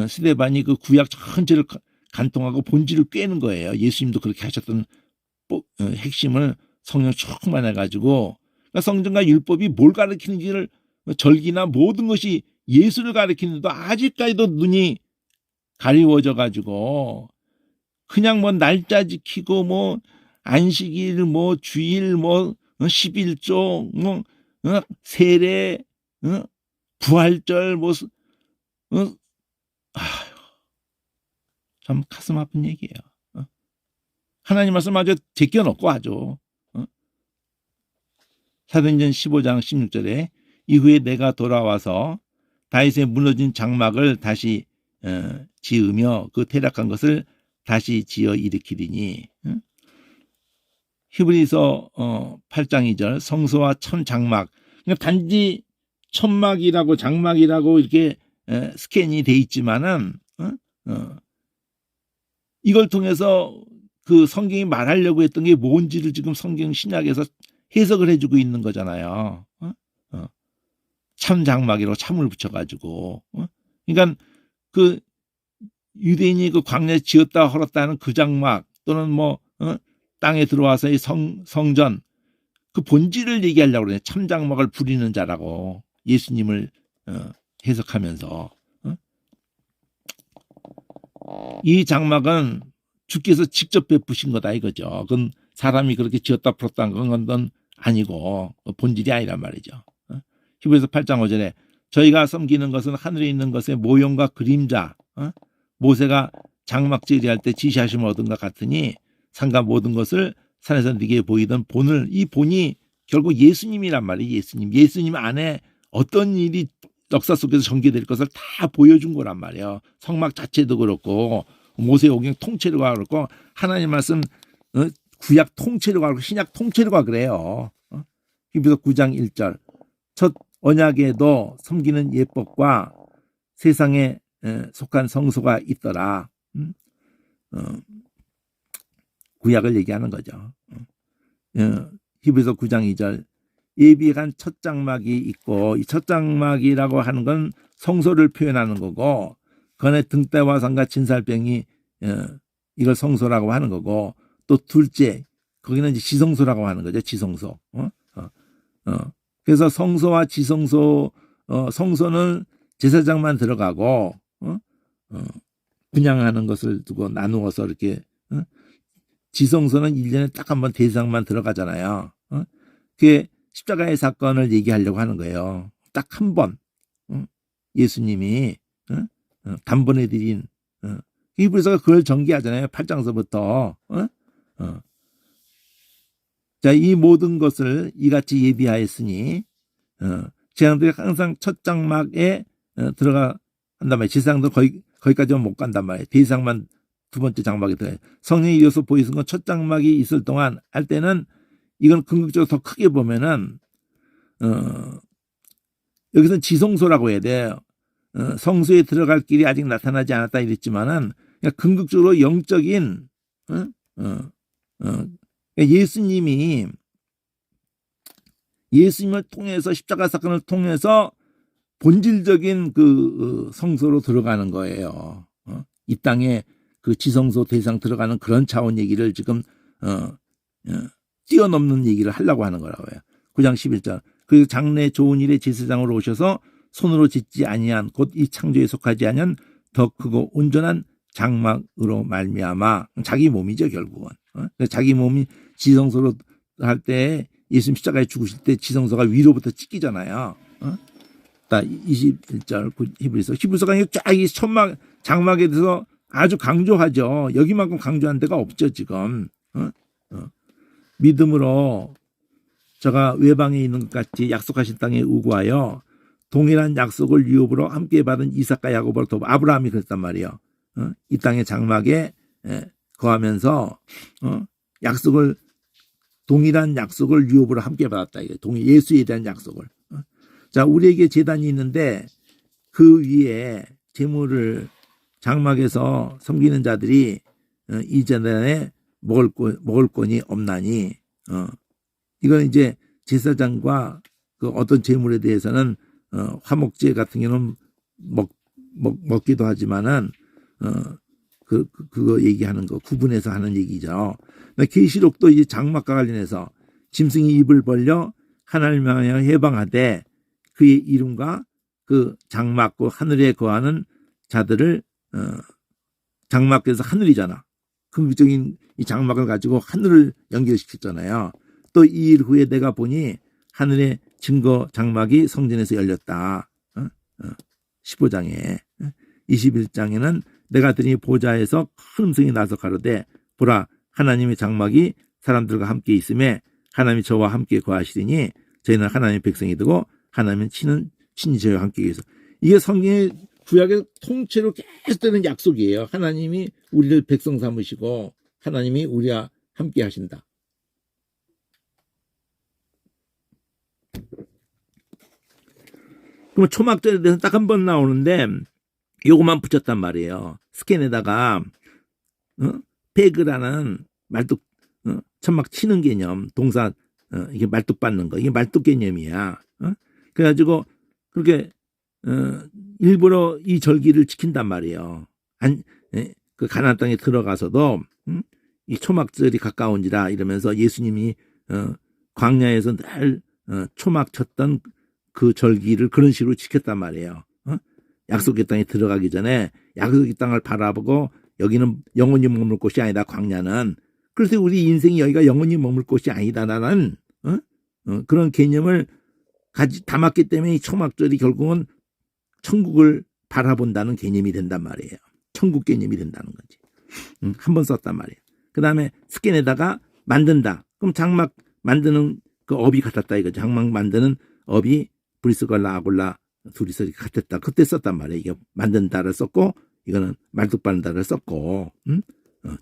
스데반이 그 구약 전체를 간통하고 본질을 꿰는 거예요. 예수님도 그렇게 하셨던 핵심을 성령 충만해가지고 그러니까 성전과 율법이 뭘 가르치는지를 절기나 모든 것이 예수를 가르치는데도 아직까지도 눈이 가리워져 가지고 그냥 뭐 날짜 지키고 뭐 안식일 뭐 주일 뭐 11조 뭐 세례 부활절 뭐 참 가슴 아픈 얘기예요. 하나님 말씀 아주 제껴놓고 아주. 사도행전 15장 16절에 이후에 내가 돌아와서 다윗의 무너진 장막을 다시 지으며 그 퇴락한 것을 다시 지어 일으키리니. 히브리서 8장 2절 성소와 천장막. 그러니까 단지 천막이라고 장막이라고 이렇게 스캔이 돼 있지만은 이걸 통해서 그 성경이 말하려고 했던 게 뭔지를 지금 성경 신약에서 해석을 해주고 있는 거잖아요. 참 장막이라고 참을 붙여가지고. 그러니까 그 유대인이 그 광야에 지었다 헐었다는 그 장막 또는 뭐 땅에 들어와서의 성전 그 본질을 얘기하려고 그래요. 참 장막을 부리는 자라고 예수님을 해석하면서 이 장막은 주께서 직접 베푸신 거다 이거죠. 그건 사람이 그렇게 지었다 풀었다는 건 아니고 본질이 아니란 말이죠. 히브리서 8장 5절에 저희가 섬기는 것은 하늘에 있는 것의 모형과 그림자 모세가 장막 지으려 할 때 지시하심을 얻은 것 같으니 산과 모든 것을 산에서 네게 보이던 본을 이 본이 결국 예수님이란 말이에요. 예수님 안에 어떤 일이 역사 속에서 전개될 것을 다 보여준 거란 말이에요. 성막 자체도 그렇고 모세오경 통째로가 그렇고 하나님 말씀 구약 통째로가 아니고 신약 통째로가 그래요. 히브리서 9장 1절 첫 언약에도 섬기는 예법과 세상에 속한 성소가 있더라. 구약을 얘기하는 거죠. 히브리서 9장 2절 예비한 첫 장막이 있고 이 첫 장막이라고 하는 건 성소를 표현하는 거고 그안에 등대와 상과 진살병이 이걸 성소라고 하는 거고 또 둘째 거기는 이제 지성소라고 하는 거죠. 지성소. 그래서 성소와 지성소 성소는 제사장만 들어가고 분양하는 것을 두고 나누어서 이렇게 지성소는 1년에 딱 한 번 대상만 들어가잖아요. 그게 십자가의 사건을 얘기하려고 하는 거예요. 딱 한 번 예수님이 단번에 드린 히브리서가 그걸 전개하잖아요. 8장서부터 자, 이 모든 것을 이같이 예비하였으니 제사장들이 항상 첫 장막에 들어가 한단 말이에요. 제사장도 거기까지는 못 간단 말이에요. 대상만 두 번째 장막에 들어가요. 성령이 이어서 보이신 건 첫 장막이 있을 동안 할 때는 이건 궁극적으로 더 크게 보면은 여기서는 지성소라고 해야 돼요. 성소에 들어갈 길이 아직 나타나지 않았다 이랬지만은 그러니까 궁극적으로 영적인 예수님을 통해서 십자가 사건을 통해서 본질적인 그 성소로 들어가는 거예요. 이 땅에 그 지성소 대상 들어가는 그런 차원 얘기를 지금 뛰어넘는 얘기를 하려고 하는 거라고요. 9장 11절 그리고 장래 좋은 일에 제사장으로 오셔서 손으로 짓지 아니한 곧 이 창조에 속하지 아니한 더 크고 온전한 장막으로 말미암아 자기 몸이죠 결국은. 자기 몸이 지성소로 할 때 예수님 십자가에 죽으실 때 지성소가 위로부터 찢기잖아요. 21절 히브리서가 쫙이 천막 장막에 대해서 아주 강조하죠. 여기만큼 강조한 데가 없죠 지금. 믿음으로 저가 외방에 있는 것 같이 약속하신 땅에 우구하여 동일한 약속을 유업으로 함께 받은 이삭과 야곱을 돕아 아브라함이 그랬단 말이에요. 이 땅의 장막에 거하면서 약속을 동일한 약속을 유업으로 함께 받았다. 예수에 대한 약속을. 자, 우리에게 제단이 있는데 그 위에 제물을 장막에서 섬기는 자들이 이 제단에 먹을 권이 없나니 이건 이제 제사장과 그 어떤 제물에 대해서는 화목제 같은 경우는 먹기도 하지만은 그거 얘기하는 거 구분해서 하는 얘기죠. 계시록도 이제 장막과 관련해서 짐승이 입을 벌려 하나님을 향하여 해방하되 그의 이름과 그 장막과 하늘에 거하는 자들을 장막에서 하늘이잖아. 궁극적인 이 장막을 가지고 하늘을 연결시켰잖아요. 또 이 일 후에 내가 보니 하늘의 증거 장막이 성전에서 열렸다. 15장에 21장에는 내가 들으니 보좌에서 큰 음성이 나서 가로되 보라 하나님의 장막이 사람들과 함께 있음에 하나님이 저와 함께 거하시리니 저희는 하나님의 백성이 되고 하나님은 친히 저희와 함께 계셔. 이게 성경의 구약의 통째로 계속되는 약속이에요. 하나님이 우리를 백성 삼으시고 하나님이 우리와 함께 하신다. 그럼 초막절에 대해서 딱 한 번 나오는데 요것만 붙였단 말이에요. 스캔에다가 배그라는 말뚝 천막 치는 개념 동사 이게 말뚝 받는 거 이게 말뚝 개념이야. 그래가지고 그렇게 일부러 이 절기를 지킨단 말이에요. 그 가나안 땅에 들어가서도 이 초막절이 가까운지라 이러면서 예수님이 광야에서 늘 초막 쳤던 그 절기를 그런 식으로 지켰단 말이에요. 약속의 땅에 들어가기 전에 약속의 땅을 바라보고 여기는 영원히 머물 곳이 아니다. 광야는. 그래서 우리 인생이 여기가 영원히 머물 곳이 아니다라는 그런 개념을 담았기 때문에 이 초막절이 결국은 천국을 바라본다는 개념이 된단 말이에요. 천국 개념이 된다는 거지. 한 번 썼단 말이에요. 그 다음에 스캔에다가 만든다. 그럼 장막 만드는 그 업이 같았다 이거죠. 장막 만드는 업이 브리스걸라 아골라 둘이서 같았다. 그때 썼단 말이에요. 이게 만든다를 썼고 이거는 말뚝 받는다를 썼고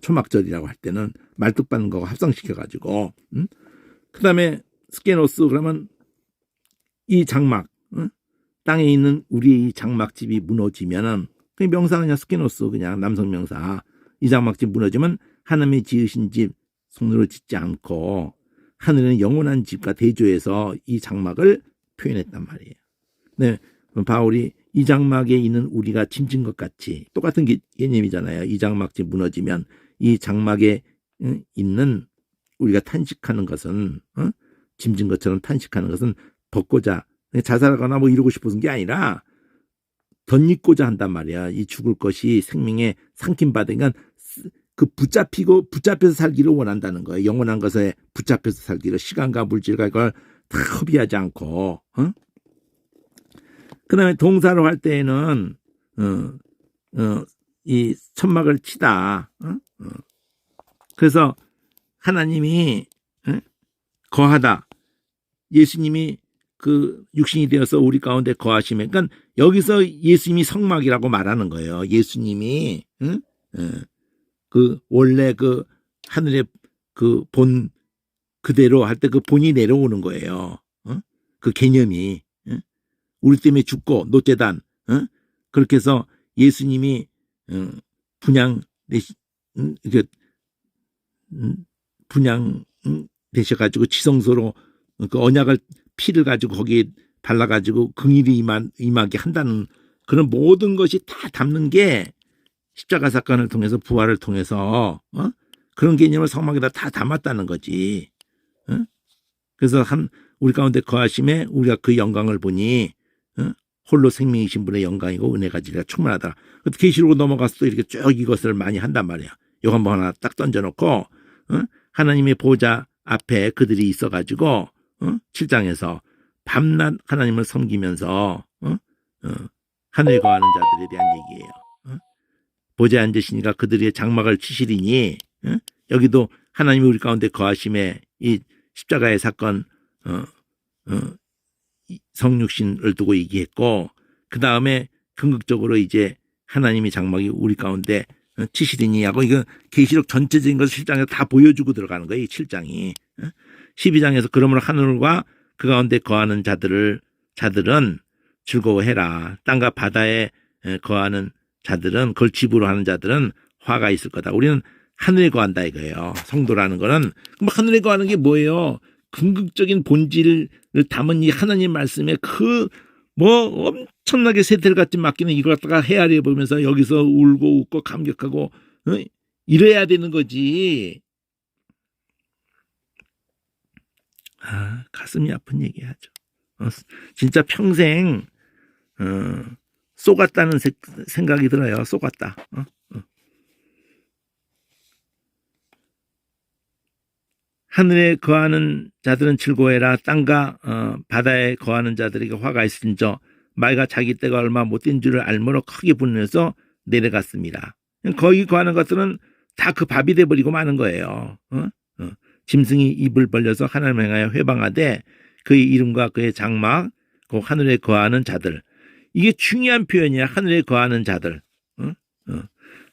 초막절이라고 할 때는 말뚝 받는 거고 합성시켜가지고, 그 다음에 스케노스, 그러면 이 장막, 땅에 있는 우리 이 장막집이 무너지면은, 그 명사 그냥 스케노스, 그냥 남성 명사. 이 장막집 무너지면 하나님이 지으신 집 손으로 짓지 않고 하늘에는 영원한 집과 대조해서 이 장막을 표현했단 말이에요. 네, 바울이 이 장막에 있는 우리가 짐진 것 같이 똑같은 개념이잖아요. 이 장막집 무너지면 이 장막에 있는 우리가 탄식하는 것은 짐진 것처럼 탄식하는 것은 벗고자 자살하거나 뭐 이러고 싶어서 게 아니라 덧입고자 한단 말이야. 이 죽을 것이 생명에 삼킴받으니까 그 붙잡혀서 살기를 원한다는 거예요. 영원한 것에 붙잡혀서 살기를 시간과 물질과 이걸 다 허비하지 않고. 그 다음에 동사로 할 때에는 이 천막을 치다. 그래서 하나님이 거하다. 예수님이 그 육신이 되어서 우리 가운데 거하시면, 그러니까 여기서 예수님이 성막이라고 말하는 거예요. 예수님이 그 원래 그 하늘의 그 본 그대로 할 때 그 본이 내려오는 거예요. 그 개념이 우리 때문에 죽고 노제단 그렇게 해서 예수님이 분양 되셔가지고 지성소로 그 언약을 피를 가지고 거기에 발라가지고 긍일이 임하게 한다는 그런 모든 것이 다 담는 게 십자가 사건을 통해서 부활을 통해서 그런 개념을 성막에다 다 담았다는 거지. 그래서 우리 가운데 거하심에 우리가 그 영광을 보니 홀로 생명이신 분의 영광이고 은혜가 지리라 충만하다. 계시록으로 넘어가서 또 이렇게 쭉 이것을 많이 한단 말이야. 요거 한번 하나 딱 던져놓고 하나님의 보좌 앞에 그들이 있어가지고 7장에서 밤낮 하나님을 섬기면서 하늘에 거하는 자들에 대한 얘기예요. 보좌에 앉으시니까 그들의 장막을 치시리니 여기도 하나님이 우리 가운데 거하심에 이 십자가의 사건 성육신을 두고 얘기했고, 그 다음에 궁극적으로 이제 하나님이 장막이 우리 가운데 치시리니 하고, 이거 계시록 전체적인 것을 7장에서 다 보여주고 들어가는 거예요. 이 7장이 12장에서 그러므로 하늘과 그 가운데 거하는 자들은 즐거워해라. 땅과 바다에 거하는 자들은, 그걸 집으로 하는 자들은 화가 있을 거다. 우리는 하늘에 거한다 이거예요. 성도라는 거는 그럼 하늘에 거하는 게 뭐예요? 궁극적인 본질을 담은 이 하나님 말씀에 그 뭐 엄청나게 세텔같이 맡기는 이걸 갖다가 헤아려 보면서 여기서 울고 웃고 감격하고 이래야 되는 거지. 가슴이 아픈 얘기하죠. 진짜 평생 쏘갔다는 생각이 들어요. 쏘갔다. 하늘에 거하는 자들은 즐거워해라. 땅과 바다에 거하는 자들에게 화가 있은저 마이가 자기 때가 얼마 못된 줄을 알므로 크게 분노해서 내려갔습니다. 거기 거하는 것들은 다 그 밥이 돼버리고 마는 거예요. 짐승이 입을 벌려서 하나님을 향하여 회방하되 그의 이름과 그의 장막, 그 하늘에 거하는 자들. 이게 중요한 표현이야. 하늘에 거하는 자들.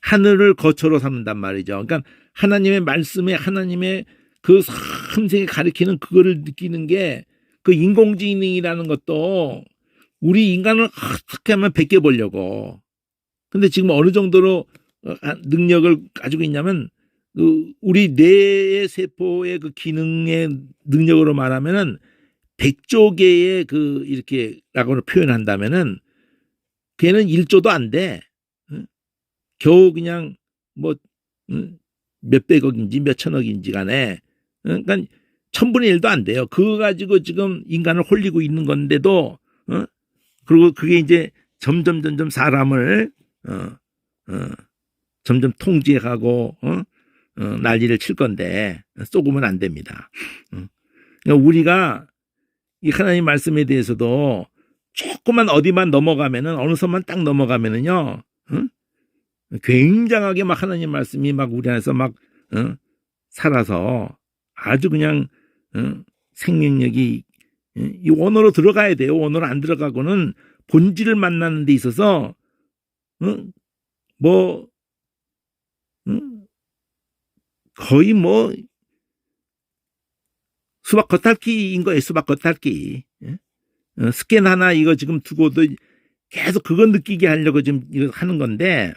하늘을 거처로 삼는단 말이죠. 그러니까 하나님의 말씀에 하나님의 그 삼세에 가리키는 그거를 느끼는 게 그 인공지능이라는 것도 우리 인간을 어떻게 하면 베껴보려고. 근데 지금 어느 정도로 능력을 가지고 있냐면 우리 뇌의 세포의 그 기능의 능력으로 말하면은 100조 개의 그 이렇게라고 표현한다면은 걔는 1조도 안 돼. 겨우 그냥 뭐 몇백억인지 몇천억인지 간에 그러니까 1000분의 1도 안 돼요. 그거 가지고 지금 인간을 홀리고 있는 건데도 그리고 그게 이제 점점 사람을 점점 통제하고 난리를 칠 건데 쏘구면 안 됩니다. 그러니까 우리가 이 하나님 말씀에 대해서도 조금만 어디만 넘어가면은 어느 선만 딱 넘어가면은요 굉장하게 막 하나님 말씀이 막 우리 안에서 막 살아서 아주 그냥 생명력이 이 원어로 들어가야 돼요. 원어로 안 들어가고는 본질을 만나는 데 있어서 거의 뭐 수박 겉핥기인 거예요. 수박 겉핥기. 스캔 하나 이거 지금 두고도 계속 그거 느끼게 하려고 지금 이거 하는 건데,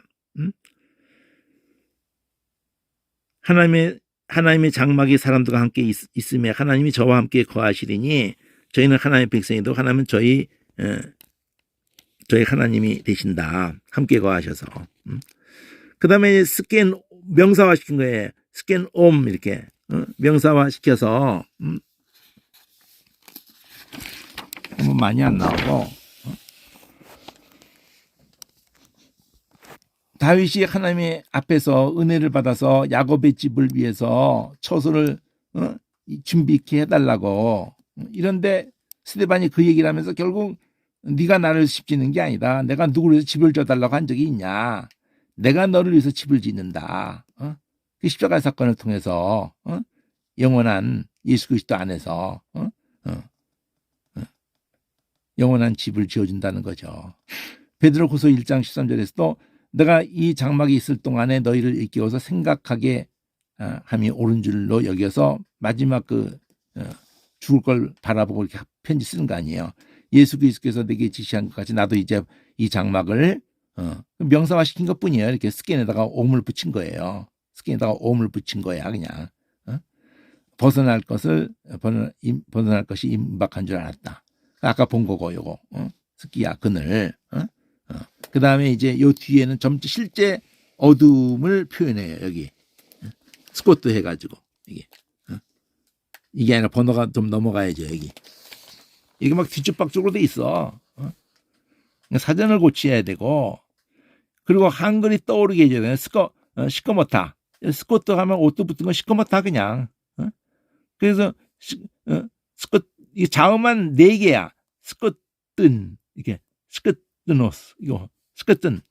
하나님의 장막이 사람들과 함께 있음에 하나님이 저와 함께 거하시리니 저희는 하나님의 백성이도 하나님은 저희 하나님이 되신다. 함께 거하셔서. 그 다음에 스캔 명사화 시킨 거예요. 스캔 옴 이렇게 명사화 시켜서 뭐 많이 안 나오고 다윗이 하나님의 앞에서 은혜를 받아서 야곱의 집을 위해서 처소를 준비케 해달라고 이런데 스데반이 그 얘기를 하면서 결국 네가 나를 집 짓는 게 아니다. 내가 누구를 위해서 집을 져달라고 한 적이 있냐. 내가 너를 위해서 집을 짓는다. 그 십자가 사건을 통해서 영원한 예수 그리스도 안에서 영원한 집을 지어준다는 거죠. 베드로후서 1장 13절에서도 내가 이 장막이 있을 동안에 너희를 일깨워서 생각하게 함이 옳은 줄로 여겨서 마지막 죽을 걸 바라보고 이렇게 편지 쓰는 거 아니에요. 예수 그리스도께서 내게 지시한 것 같이 나도 이제 이 장막을 명사화 시킨 것 뿐이에요. 이렇게 스캔에다가 옴을 붙인 거예요. 스캔에다가 옴을 붙인 거야 그냥. 벗어날 것이 임박한 줄 알았다. 아까 본 거고 요거 스키야 그늘. 그 다음에 이제 요 뒤에는 점점 실제 어둠을 표현해요. 여기 스코트 해가지고 이게 아니라 번호가 좀 넘어가야죠. 여기 이게 막 뒤쪽박쪽으로 돼 있어. 사전을 고쳐야 되고 그리고 한글이 떠오르게 해줘야 돼요. 시커멓다. 스코트 하면 옷도 붙은 건 시커멓다 그냥. 그래서 이 자음만 4개야. 스코튼 이게 스코트노스 이거 스코튼.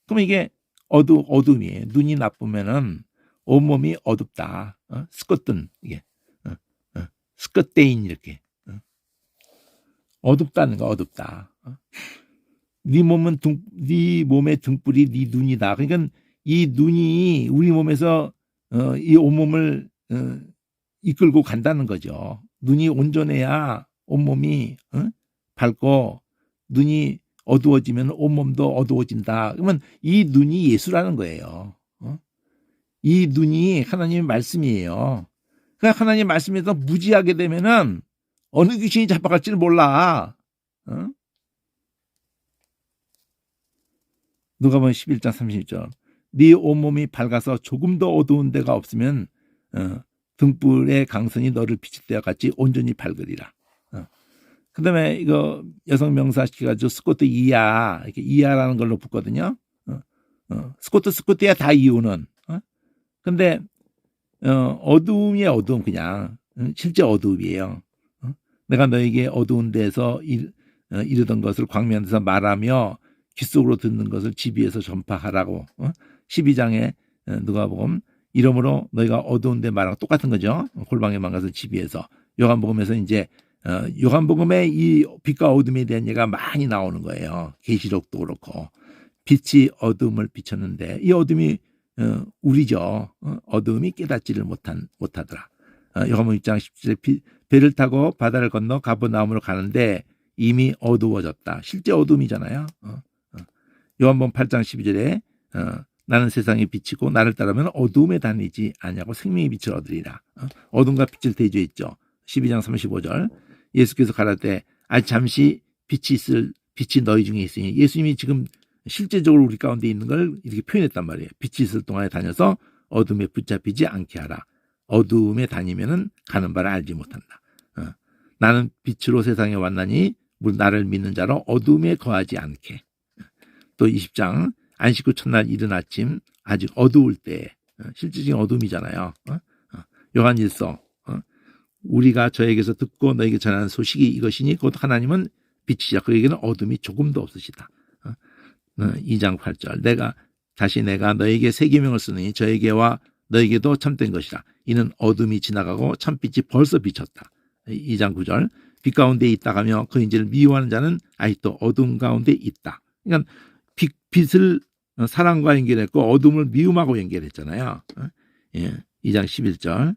그럼 이게 어둠이에요. 눈이 나쁘면은 온몸이 어둡다. 스코튼 이게 스코테인 이렇게 어둡다는 거 어둡다. 네 몸의 등불이 네 눈이다. 그러니까 이 눈이 우리 몸에서 이 온몸을 이끌고 간다는 거죠. 눈이 온전해야 온몸이 밝고 눈이 어두워지면 온몸도 어두워진다. 그러면 이 눈이 예수라는 거예요. 이 눈이 하나님의 말씀이에요. 그러니까 하나님의 말씀에서 무지하게 되면은 어느 귀신이 잡아갈지를 몰라. 누가복음 11장 30절. 네 온몸이 밝아서 조금 더 어두운 데가 없으면 등불의 강선이 너를 비칠 때와 같이 온전히 밝으리라. 그 다음에 이거 여성 명사 시켜가지고 스코트 이야 이렇게 이야라는 걸로 붙거든요. 스코트야 다 이유는. 근데 어두움이 어두움 그냥 실제 어두움이에요. 내가 너에게 어두운 데서 이르던 것을 광명한 데서 말하며 귓속으로 듣는 것을 지비에서 전파하라고. 12장에 누가복음 이러므로 너희가 어두운 데 말하고 똑같은 거죠. 골방에 망가서 지비에서. 요한복음에서 이제 요한복음에 이 빛과 어둠에 대한 얘기가 많이 나오는 거예요. 계시록도 그렇고 빛이 어둠을 비쳤는데 이 어둠이 우리죠. 어둠이 깨닫지를 못하더라. 요한복음 6장 17절에 배를 타고 바다를 건너 가버나움으로 가는데 이미 어두워졌다. 실제 어둠이잖아요. 요한복음 8장 12절에 나는 세상의 빛이고 나를 따르면 어두움에 다니지 아니하고 생명의 빛을 얻으리라. 어둠과 빛을 대조해 있죠. 12장 35절 예수께서 가라되 아직 잠시 빛이 너희 중에 있으니 예수님이 지금 실제적으로 우리 가운데 있는 걸 이렇게 표현했단 말이에요. 빛이 있을 동안에 다녀서 어둠에 붙잡히지 않게 하라. 어둠에 다니면은 가는 바를 알지 못한다. 나는 빛으로 세상에 왔나니 나를 믿는 자로 어둠에 거하지 않게. 또 20장 안식 후 첫날 이른 아침 아직 어두울 때 실질적인 어둠이잖아요. 요한일서 우리가 저에게서 듣고 너에게 전하는 소식이 이것이니 곧 하나님은 빛이시라. 그에게는 어둠이 조금도 없으시다. 2장 8절 내가 너에게 새 계명을 쓰니 저에게와 너에게도 참된 것이라. 이는 어둠이 지나가고 참빛이 벌써 비쳤다. 2장 9절 빛 가운데 있다가며 그 인지를 미워하는 자는 아직도 어둠 가운데 있다. 그러니까 빛을 사랑과 연결했고 어둠을 미움하고 연결했잖아요. 예. 2장 11절.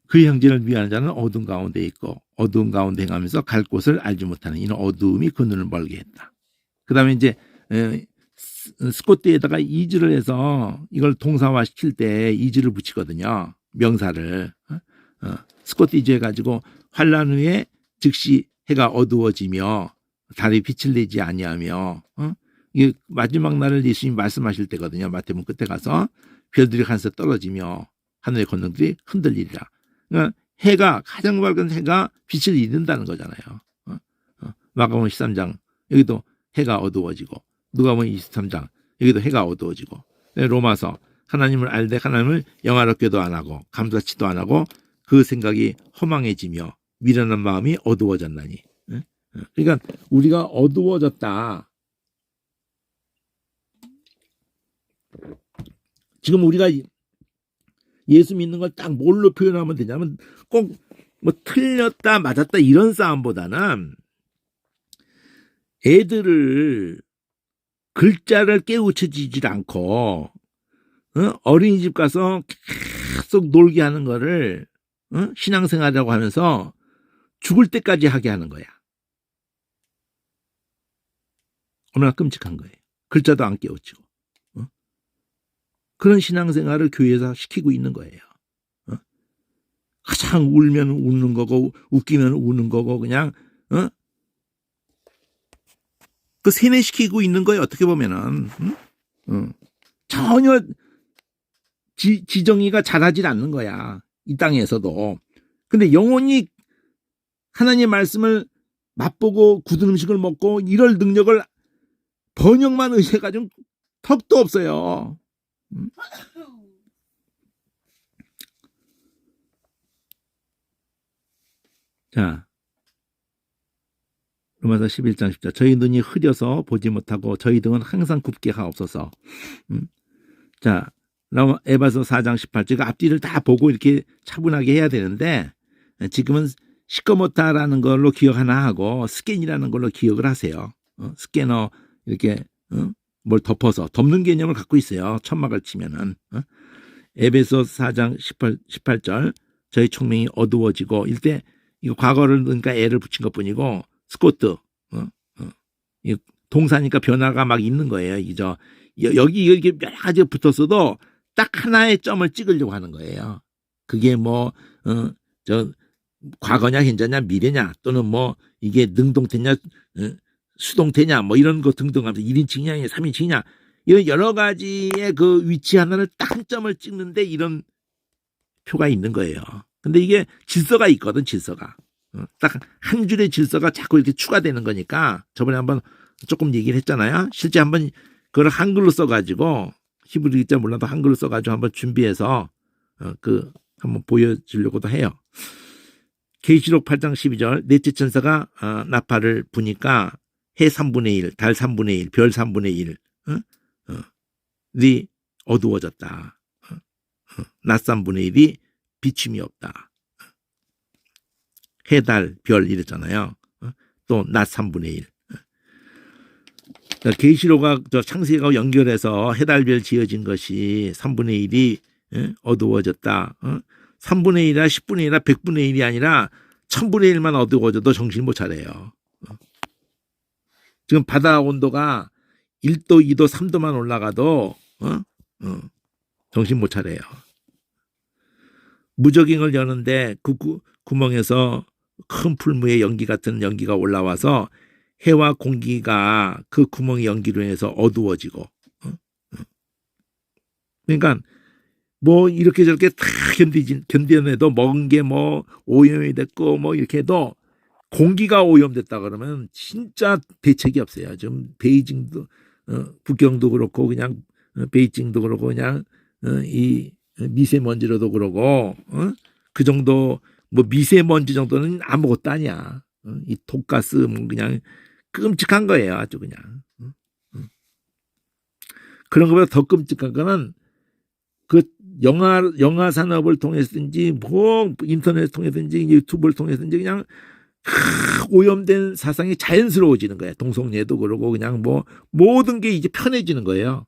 그의 형제를 미워하는 자는 어두운 가운데 있고 어두운 가운데 행하면서 갈 곳을 알지 못하는 이는 어두움이 그 눈을 멀게 했다. 그 다음에 이제 스코트에다가 이즈를 해서 이걸 동사화 시킬 때 이즈를 붙이거든요. 명사를. 스코트 이즈 해가지고 환란 후에 즉시 해가 어두워지며 달이 빛을 내지 아니하며 이게 마지막 날을 예수님이 말씀하실 때거든요. 마태복음 끝에 가서 별들이 하늘에서 떨어지며 하늘의 권능들이 흔들리리라. 그러니까 해가 가장 밝은 해가 빛을 잃는다는 거잖아요. 마가복음 13장 여기도 해가 어두워지고 누가복음 23장 여기도 해가 어두워지고 로마서 하나님을 알되 하나님을 영화롭게도 안 하고 감사치도 안 하고 그 생각이 허망해지며 미련한 마음이 어두워졌나니. 그러니까 우리가 어두워졌다. 지금 우리가 예수 믿는 걸 딱 뭘로 표현하면 되냐면 꼭 뭐 틀렸다 맞았다 이런 싸움보다는 애들을 글자를 깨우쳐지질 않고 어린이집 가서 계속 놀게 하는 거를 신앙생활이라고 하면서 죽을 때까지 하게 하는 거야. 얼마나 끔찍한 거예요. 글자도 안 깨우치고. 그런 신앙생활을 교회에서 시키고 있는 거예요. 가장 울면 웃는 거고 웃기면 우는 거고 그냥 그 세뇌시키고 있는 거예요. 어떻게 보면은 전혀 지정이가 잘하질 않는 거야. 이 땅에서도. 근데 영혼이 하나님의 말씀을 맛보고 굳은 음식을 먹고 이럴 능력을 번역만 의식해가지고 턱도 없어요. 자, 로마서 11장 10절. 저희 눈이 흐려서 보지 못하고 저희 등은 항상 굽게 하옵소서. 자, 에바서 4장 18절. 앞뒤를 다 보고 이렇게 차분하게 해야 되는데 지금은 시커멓다라는 걸로 기억 하나 하고 스캔이라는 걸로 기억을 하세요. 스캐너 이렇게 뭘 덮어서 덮는 개념을 갖고 있어요. 천막을 치면은. 에베소 4장 18절. 저희 총명이 어두워지고 일때 이거 과거를 그러니까 애를 붙인 것뿐이고 스코트 동사니까 변화가 막 있는 거예요. 이죠. 여기 이렇게 여러 가지 붙었어도 딱 하나의 점을 찍으려고 하는 거예요. 그게 뭐 저 과거냐 현재냐 미래냐 또는 뭐 이게 능동태냐 수동태냐 뭐 이런 거 등등 하면서 1인칭이냐 3인칭이냐 이런 여러 가지의 그 위치 하나를 딱 한 점을 찍는데 이런 표가 있는 거예요. 근데 이게 질서가 있거든. 질서가 딱 한 줄의 질서가 자꾸 이렇게 추가되는 거니까 저번에 한번 조금 얘기를 했잖아요. 실제 한번 그걸 한글로 써가지고 히브리 글자 몰라도 한글로 써가지고 한번 준비해서 한번 보여주려고도 해요. 계시록 8장 12절 넷째 천사가 나팔을 부니까 해 3분의 1, 달 3분의 1, 별 3분의 1이 어두워졌다. 낮 3분의 1이 비춤이 없다. 해, 달, 별 이랬잖아요. 또 낮 3분의 1. 계시록과 창세기가 연결해서 해, 달, 별 지어진 것이 3분의 1이 어두워졌다. 3분의 1이나 10분의 1이나 100분의 1이 아니라 1000분의 1만 어두워져도 정신 못 차려요. 지금 바다 온도가 1도, 2도, 3도만 올라가도 정신 못 차려요. 무적잉을 여는데 그 구멍에서 큰 풀무에 연기 같은 연기가 올라와서 해와 공기가 그 구멍의 연기로 인해서 어두워지고 그러니까 뭐 이렇게 저렇게 다 견뎌내도 먹은 게 뭐 오염이 됐고 뭐 이렇게 해도 공기가 오염됐다 그러면 진짜 대책이 없어요. 지금 베이징도 북경도 그렇고 그냥 베이징도 그렇고 그냥 이 미세먼지로도 그러고 그 정도 뭐 미세먼지 정도는 아무것도 아니야. 이 독가스 뭐 그냥 끔찍한 거예요. 아주 그냥. 그런 것보다 더 끔찍한 거는 그 영화 산업을 통해서든지 뭐 인터넷 통해서든지 유튜브를 통해서든지 그냥 오염된 사상이 자연스러워지는 거예요. 동성애도 그러고 그냥 뭐 모든 게 이제 편해지는 거예요.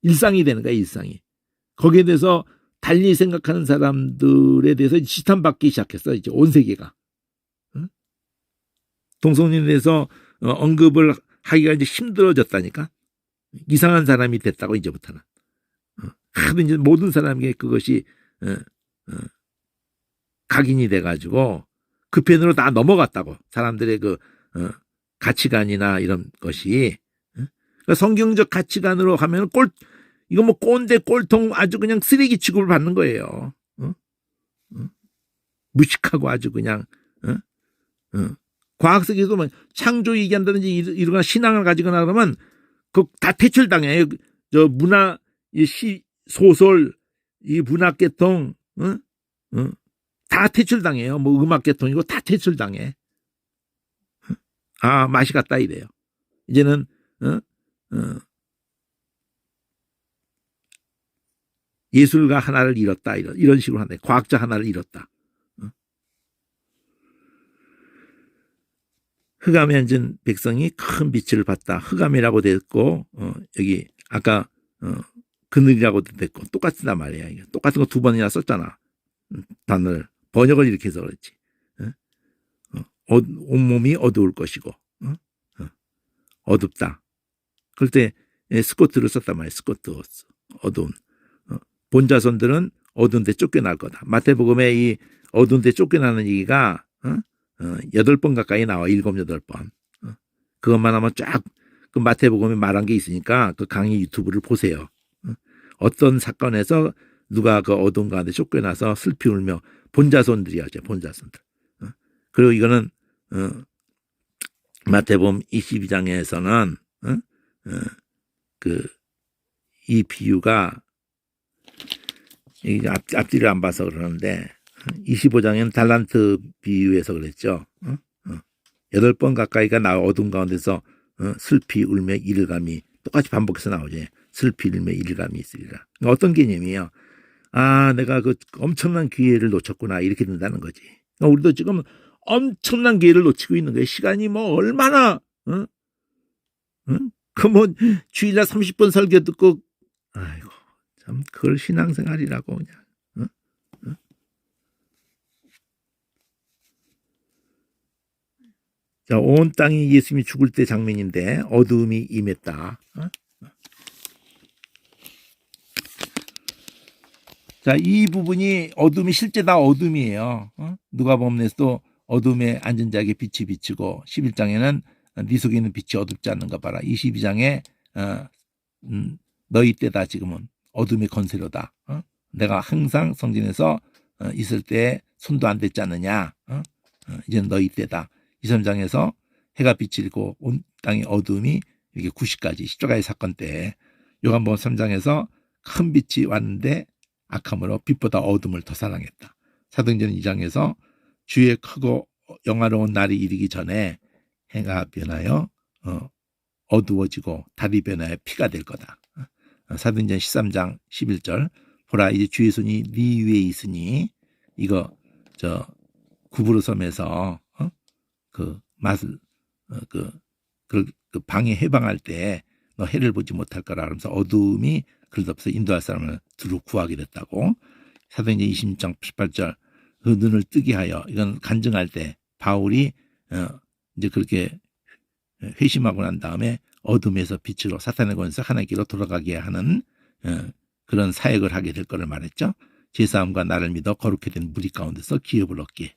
일상이 되는 거예요. 일상이. 거기에 대해서 달리 생각하는 사람들에 대해서 지탄받기 시작했어. 이제 온 세계가. 응? 동성애에 대해서 언급을 하기가 이제 힘들어졌다니까. 이상한 사람이 됐다고 이제부터는. 하도 이제 모든 사람에게 그것이 각인이 돼가지고 그 편으로 다 넘어갔다고. 사람들의 그 가치관이나 이런 것이. 그러니까 성경적 가치관으로 하면 이거 뭐 꼰대 꼴통 아주 그냥 쓰레기 취급을 받는 거예요. 무식하고 아주 그냥. 과학 세계에서 뭐 창조 얘기한다든지 이러거나 신앙을 가지거나 그러면 그 다 퇴출당해요. 저 문화, 이 소설, 이 문학계통, 다 퇴출당해요. 뭐 음악계통이고 다 퇴출당해. 아, 맛이 갔다 이래요. 이제는 예술가 하나를 잃었다 이런 식으로 하네. 과학자 하나를 잃었다. 흑암에 앉은 백성이 큰 빛을 봤다. 흑암이라고 됐고 여기 아까 그늘이라고도 됐고 똑같단 말이야. 이게 똑같은 거 두 번이나 썼잖아. 단어를 번역을 이렇게 해서 그렇지. 온몸이 어두울 것이고 어둡다. 그럴 때 스코트를 썼단 말이야. 스코트 어두운. 본자손들은 어두운 데 쫓겨날 거다. 마태복음에 이 어두운 데 쫓겨나는 얘기가 8번 가까이 나와. 7, 8번. 그것만 하면 쫙 그 마태복음에 말한 게 있으니까 그 강의 유튜브를 보세요. 어떤 사건에서 누가 그 어두운 가운데 쫓겨나서 슬피 울며 본자손들이야죠. 본자손들. 그리고 이거는 마태복음 22장에서는 이 비유가 앞뒤를 안 봐서 그러는데 25장에는 달란트 비유에서 그랬죠. 8번 가까이가 나와 어두운 가운데서 슬피 울며 이를감이 똑같이 반복해서 나오지. 슬피 울며 이를감이 있으리라. 그러니까 어떤 개념이에요? 아, 내가 그 엄청난 기회를 놓쳤구나 이렇게 된다는 거지. 그러니까 우리도 지금 엄청난 기회를 놓치고 있는 거예요. 시간이 뭐 얼마나 그 뭐 주일날 30분 설교 듣고 아이고 참 그걸 신앙생활이라고 그냥. 자, 온 땅이 예수님이 죽을 때 장면인데 어두움이 임했다. 자, 이 부분이 어둠이 실제 다 어둠이에요. 누가복음에서도 어둠에 앉은 자에게 빛이 비치고 11장에는 네 속에 있는 빛이 어둡지 않는가 봐라. 22장에 너희 때다 지금은 어둠의 건세로다. 내가 항상 성전에서 있을 때 손도 안 댔지 않느냐. 이제는 너희 때다. 23장에서 해가 비치고 온 땅의 어둠이 이렇게 9시까지 십자가의 사건 때 요한복음 3장에서 큰 빛이 왔는데 악함으로 빛보다 어둠을 더 사랑했다. 사도행전 2장에서 주의 크고 영화로운 날이 이르기 전에 해가 변하여 어두워지고 달이 변하여 피가 될 거다. 사도행전 13장 11절 보라 이제 주의 손이 네 위에 있으니 이거 저 구부로 섬에서 그 맛을 그 방에 해방할 때 너 해를 보지 못할 거라 하면서 어두움이 그릇없어 인도할 사람을 두루 구하게 됐다고. 사도행전 20장 18절 그 눈을 뜨게 하여 이건 간증할 때 바울이 이제 그렇게 회심하고 난 다음에 어둠에서 빛으로 사탄의 권세 하나님께로 돌아가게 하는 그런 사역을 하게 될 거를 말했죠. 제사함과 나를 믿어 거룩히 된 무리 가운데서 기업을 얻게.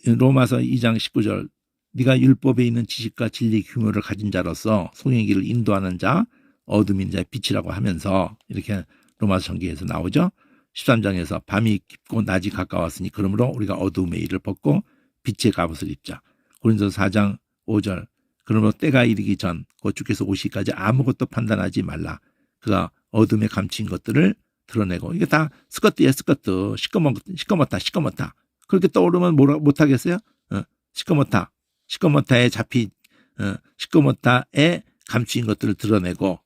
로마서 2장 19절 네가 율법에 있는 지식과 진리 규모를 가진 자로서 송의 길을 인도하는 자 어둠인 자의 빛이라고 하면서 이렇게 로마서 전기에서 나오죠. 13장에서 밤이 깊고 낮이 가까웠으니 그러므로 우리가 어두움의 일을 벗고 빛의 갑옷을 입자. 고린도서 4장 5절 그러므로 때가 이르기 전 곧 주께서 오시기까지 아무것도 판단하지 말라. 그가 어둠에 감춘 것들을 드러내고 이게 다 스커트야 스커트 시꺼멓다 그렇게 떠오르면 뭐라 못하겠어요? 시꺼멓다에 잡힌 시꺼멓다에 감추인 것들을 드러내고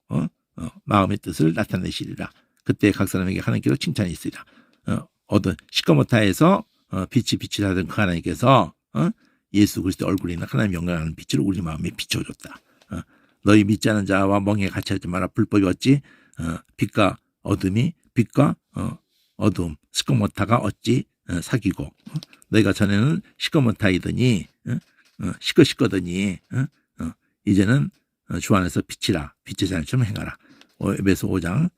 마음의 뜻을 나타내시리라. 그때 각 사람에게 하나님께로 칭찬이 있으리라. 시꺼멓다에서 빛이 하던 그 하나님께서 예수 그리스도 얼굴에 있는 하나님의 영광하는 빛을 우리 마음에 비춰줬다. 너희 믿지 않은 자와 멍에 같이 하지 마라. 불법이 어찌 빛과 어둠이 빛과 어둠 스코모타가 어찌 사귀고 너희가 전에는 시커먼타이더니 시꺼시꺼더니 이제는 주 안에서 빛이라 빛의 자녀처럼 행하라. 에베소 5장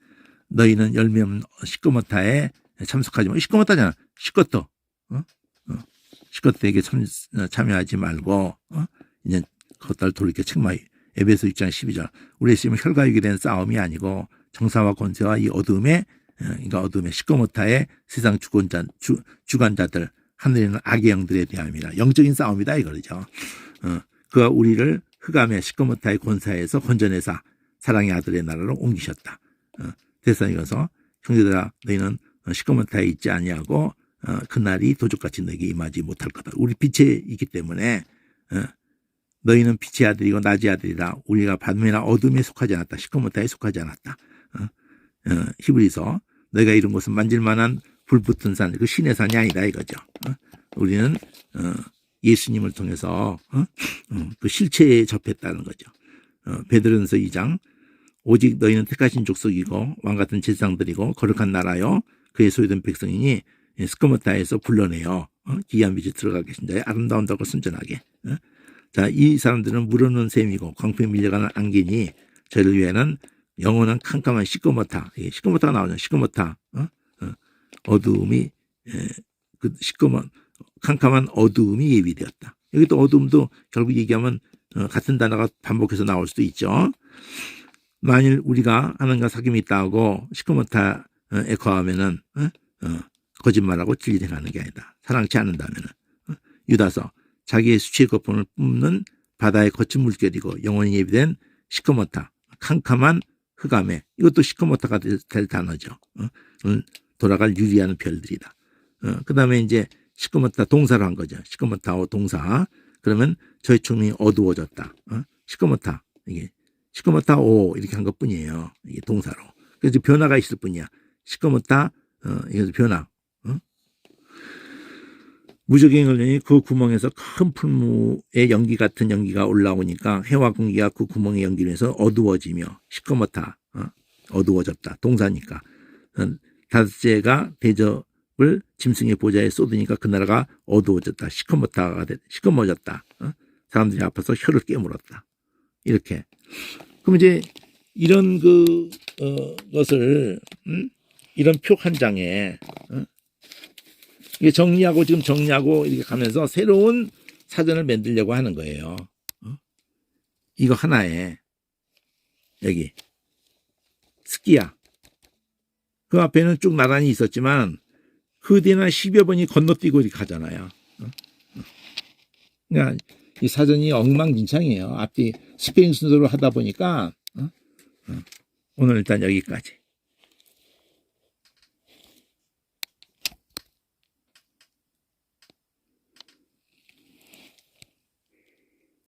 너희는 열매 없는 시꺼먼타에 참석하지 마. 시꺼먼타잖아. 시꺼터 시꺼터에게 참여하지 말고 이제 겉달 돌이켜 책망. 에베소 6장 12절 우리의 심은 혈과 육에 대한 싸움이 아니고 정사와 권세와 이 어둠의 그러니까 어둠의 시꺼먼타의 세상 주관자들 하늘에 있는 악의 영들에 대함이라. 영적인 싸움이다 이거죠. 그가 우리를 흑암의 시꺼먼타의 권사에서 건져내사 사랑의 아들의 나라로 옮기셨다. 데살로니가서 형제들아 너희는 시꺼먼타에 있지 아니하고 그날이 도적같이 너에게 임하지 못할 거다. 우리 빛에 있기 때문에 너희는 빛의 아들이고 낮의 아들이라. 우리가 밤이나 어둠에 속하지 않았다. 시꺼먼타에 속하지 않았다. 히브리서 너희가 이룬 것은 만질만한 불붙은 산, 그 신의 산이 아니다 이거죠. 우리는 예수님을 통해서 그 실체에 접했다는 거죠. 베드로전서 2장 오직 너희는 택하신 족속이고 왕같은 제사장들이고 거룩한 나라요 그의 소유된 백성이니 스코모타에서 불러내어 기이한 빛에 들어가 계신 자의 아름다운 덕을 순전하게. 자, 이 사람들은 물어놓은 셈이고 광풍에 밀려가는 안개니 저를 위해는 영원한 캄캄한 시꺼먼타, 시꺼먼타가 나오죠. 시꺼먼타, 어두움이 그 캄캄한 어두움이 예비되었다. 여기 또 어두움도 결국 얘기하면 같은 단어가 반복해서 나올 수도 있죠. 만일 우리가 하나님과 사귐이 있다고 시꺼먼타에 거하면은 거짓말하고 진리를 행하는 게 아니다. 사랑치 않는다면은 유다서 자기의 수치의 거품을 뿜는 바다의 거친 물결이고 영원히 예비된 시꺼먼타, 캄캄한 흑암에 이것도 시커멓다가 될 단어죠. 돌아갈 유리하는 별들이다. 그 다음에 이제 시커멓다 동사로 한 거죠. 시커멓다오 동사. 그러면 저희 충이 어두워졌다. 시커멓다. 이게 시커멓다오 이렇게 한 것뿐이에요. 이게 동사로. 그래서 변화가 있을 뿐이야. 시커멓다. 이게 변화. 무적의 걸리니 그 구멍에서 큰 풀무의 연기 같은 연기가 올라오니까 해와 공기가 그 구멍의 연기를 해서 어두워지며 시꺼멓다. 어두워졌다. 동사니까. 다섯째가 대접을 짐승의 보좌에 쏟으니까 그 나라가 어두워졌다. 시커머졌다. 사람들이 아파서 혀를 깨물었다. 이렇게. 그럼 이제 이런 것을 이런 표 한 장에 이게 정리하고 이렇게 가면서 새로운 사전을 만들려고 하는 거예요. 이거 하나에 여기 스키야. 그 앞에는 쭉 나란히 있었지만 그 뒤에는 10여 번이 건너뛰고 이렇게 가잖아요. 그러니까 이 사전이 엉망진창이에요. 앞뒤 스페인 순서로 하다 보니까 오늘 일단 여기까지.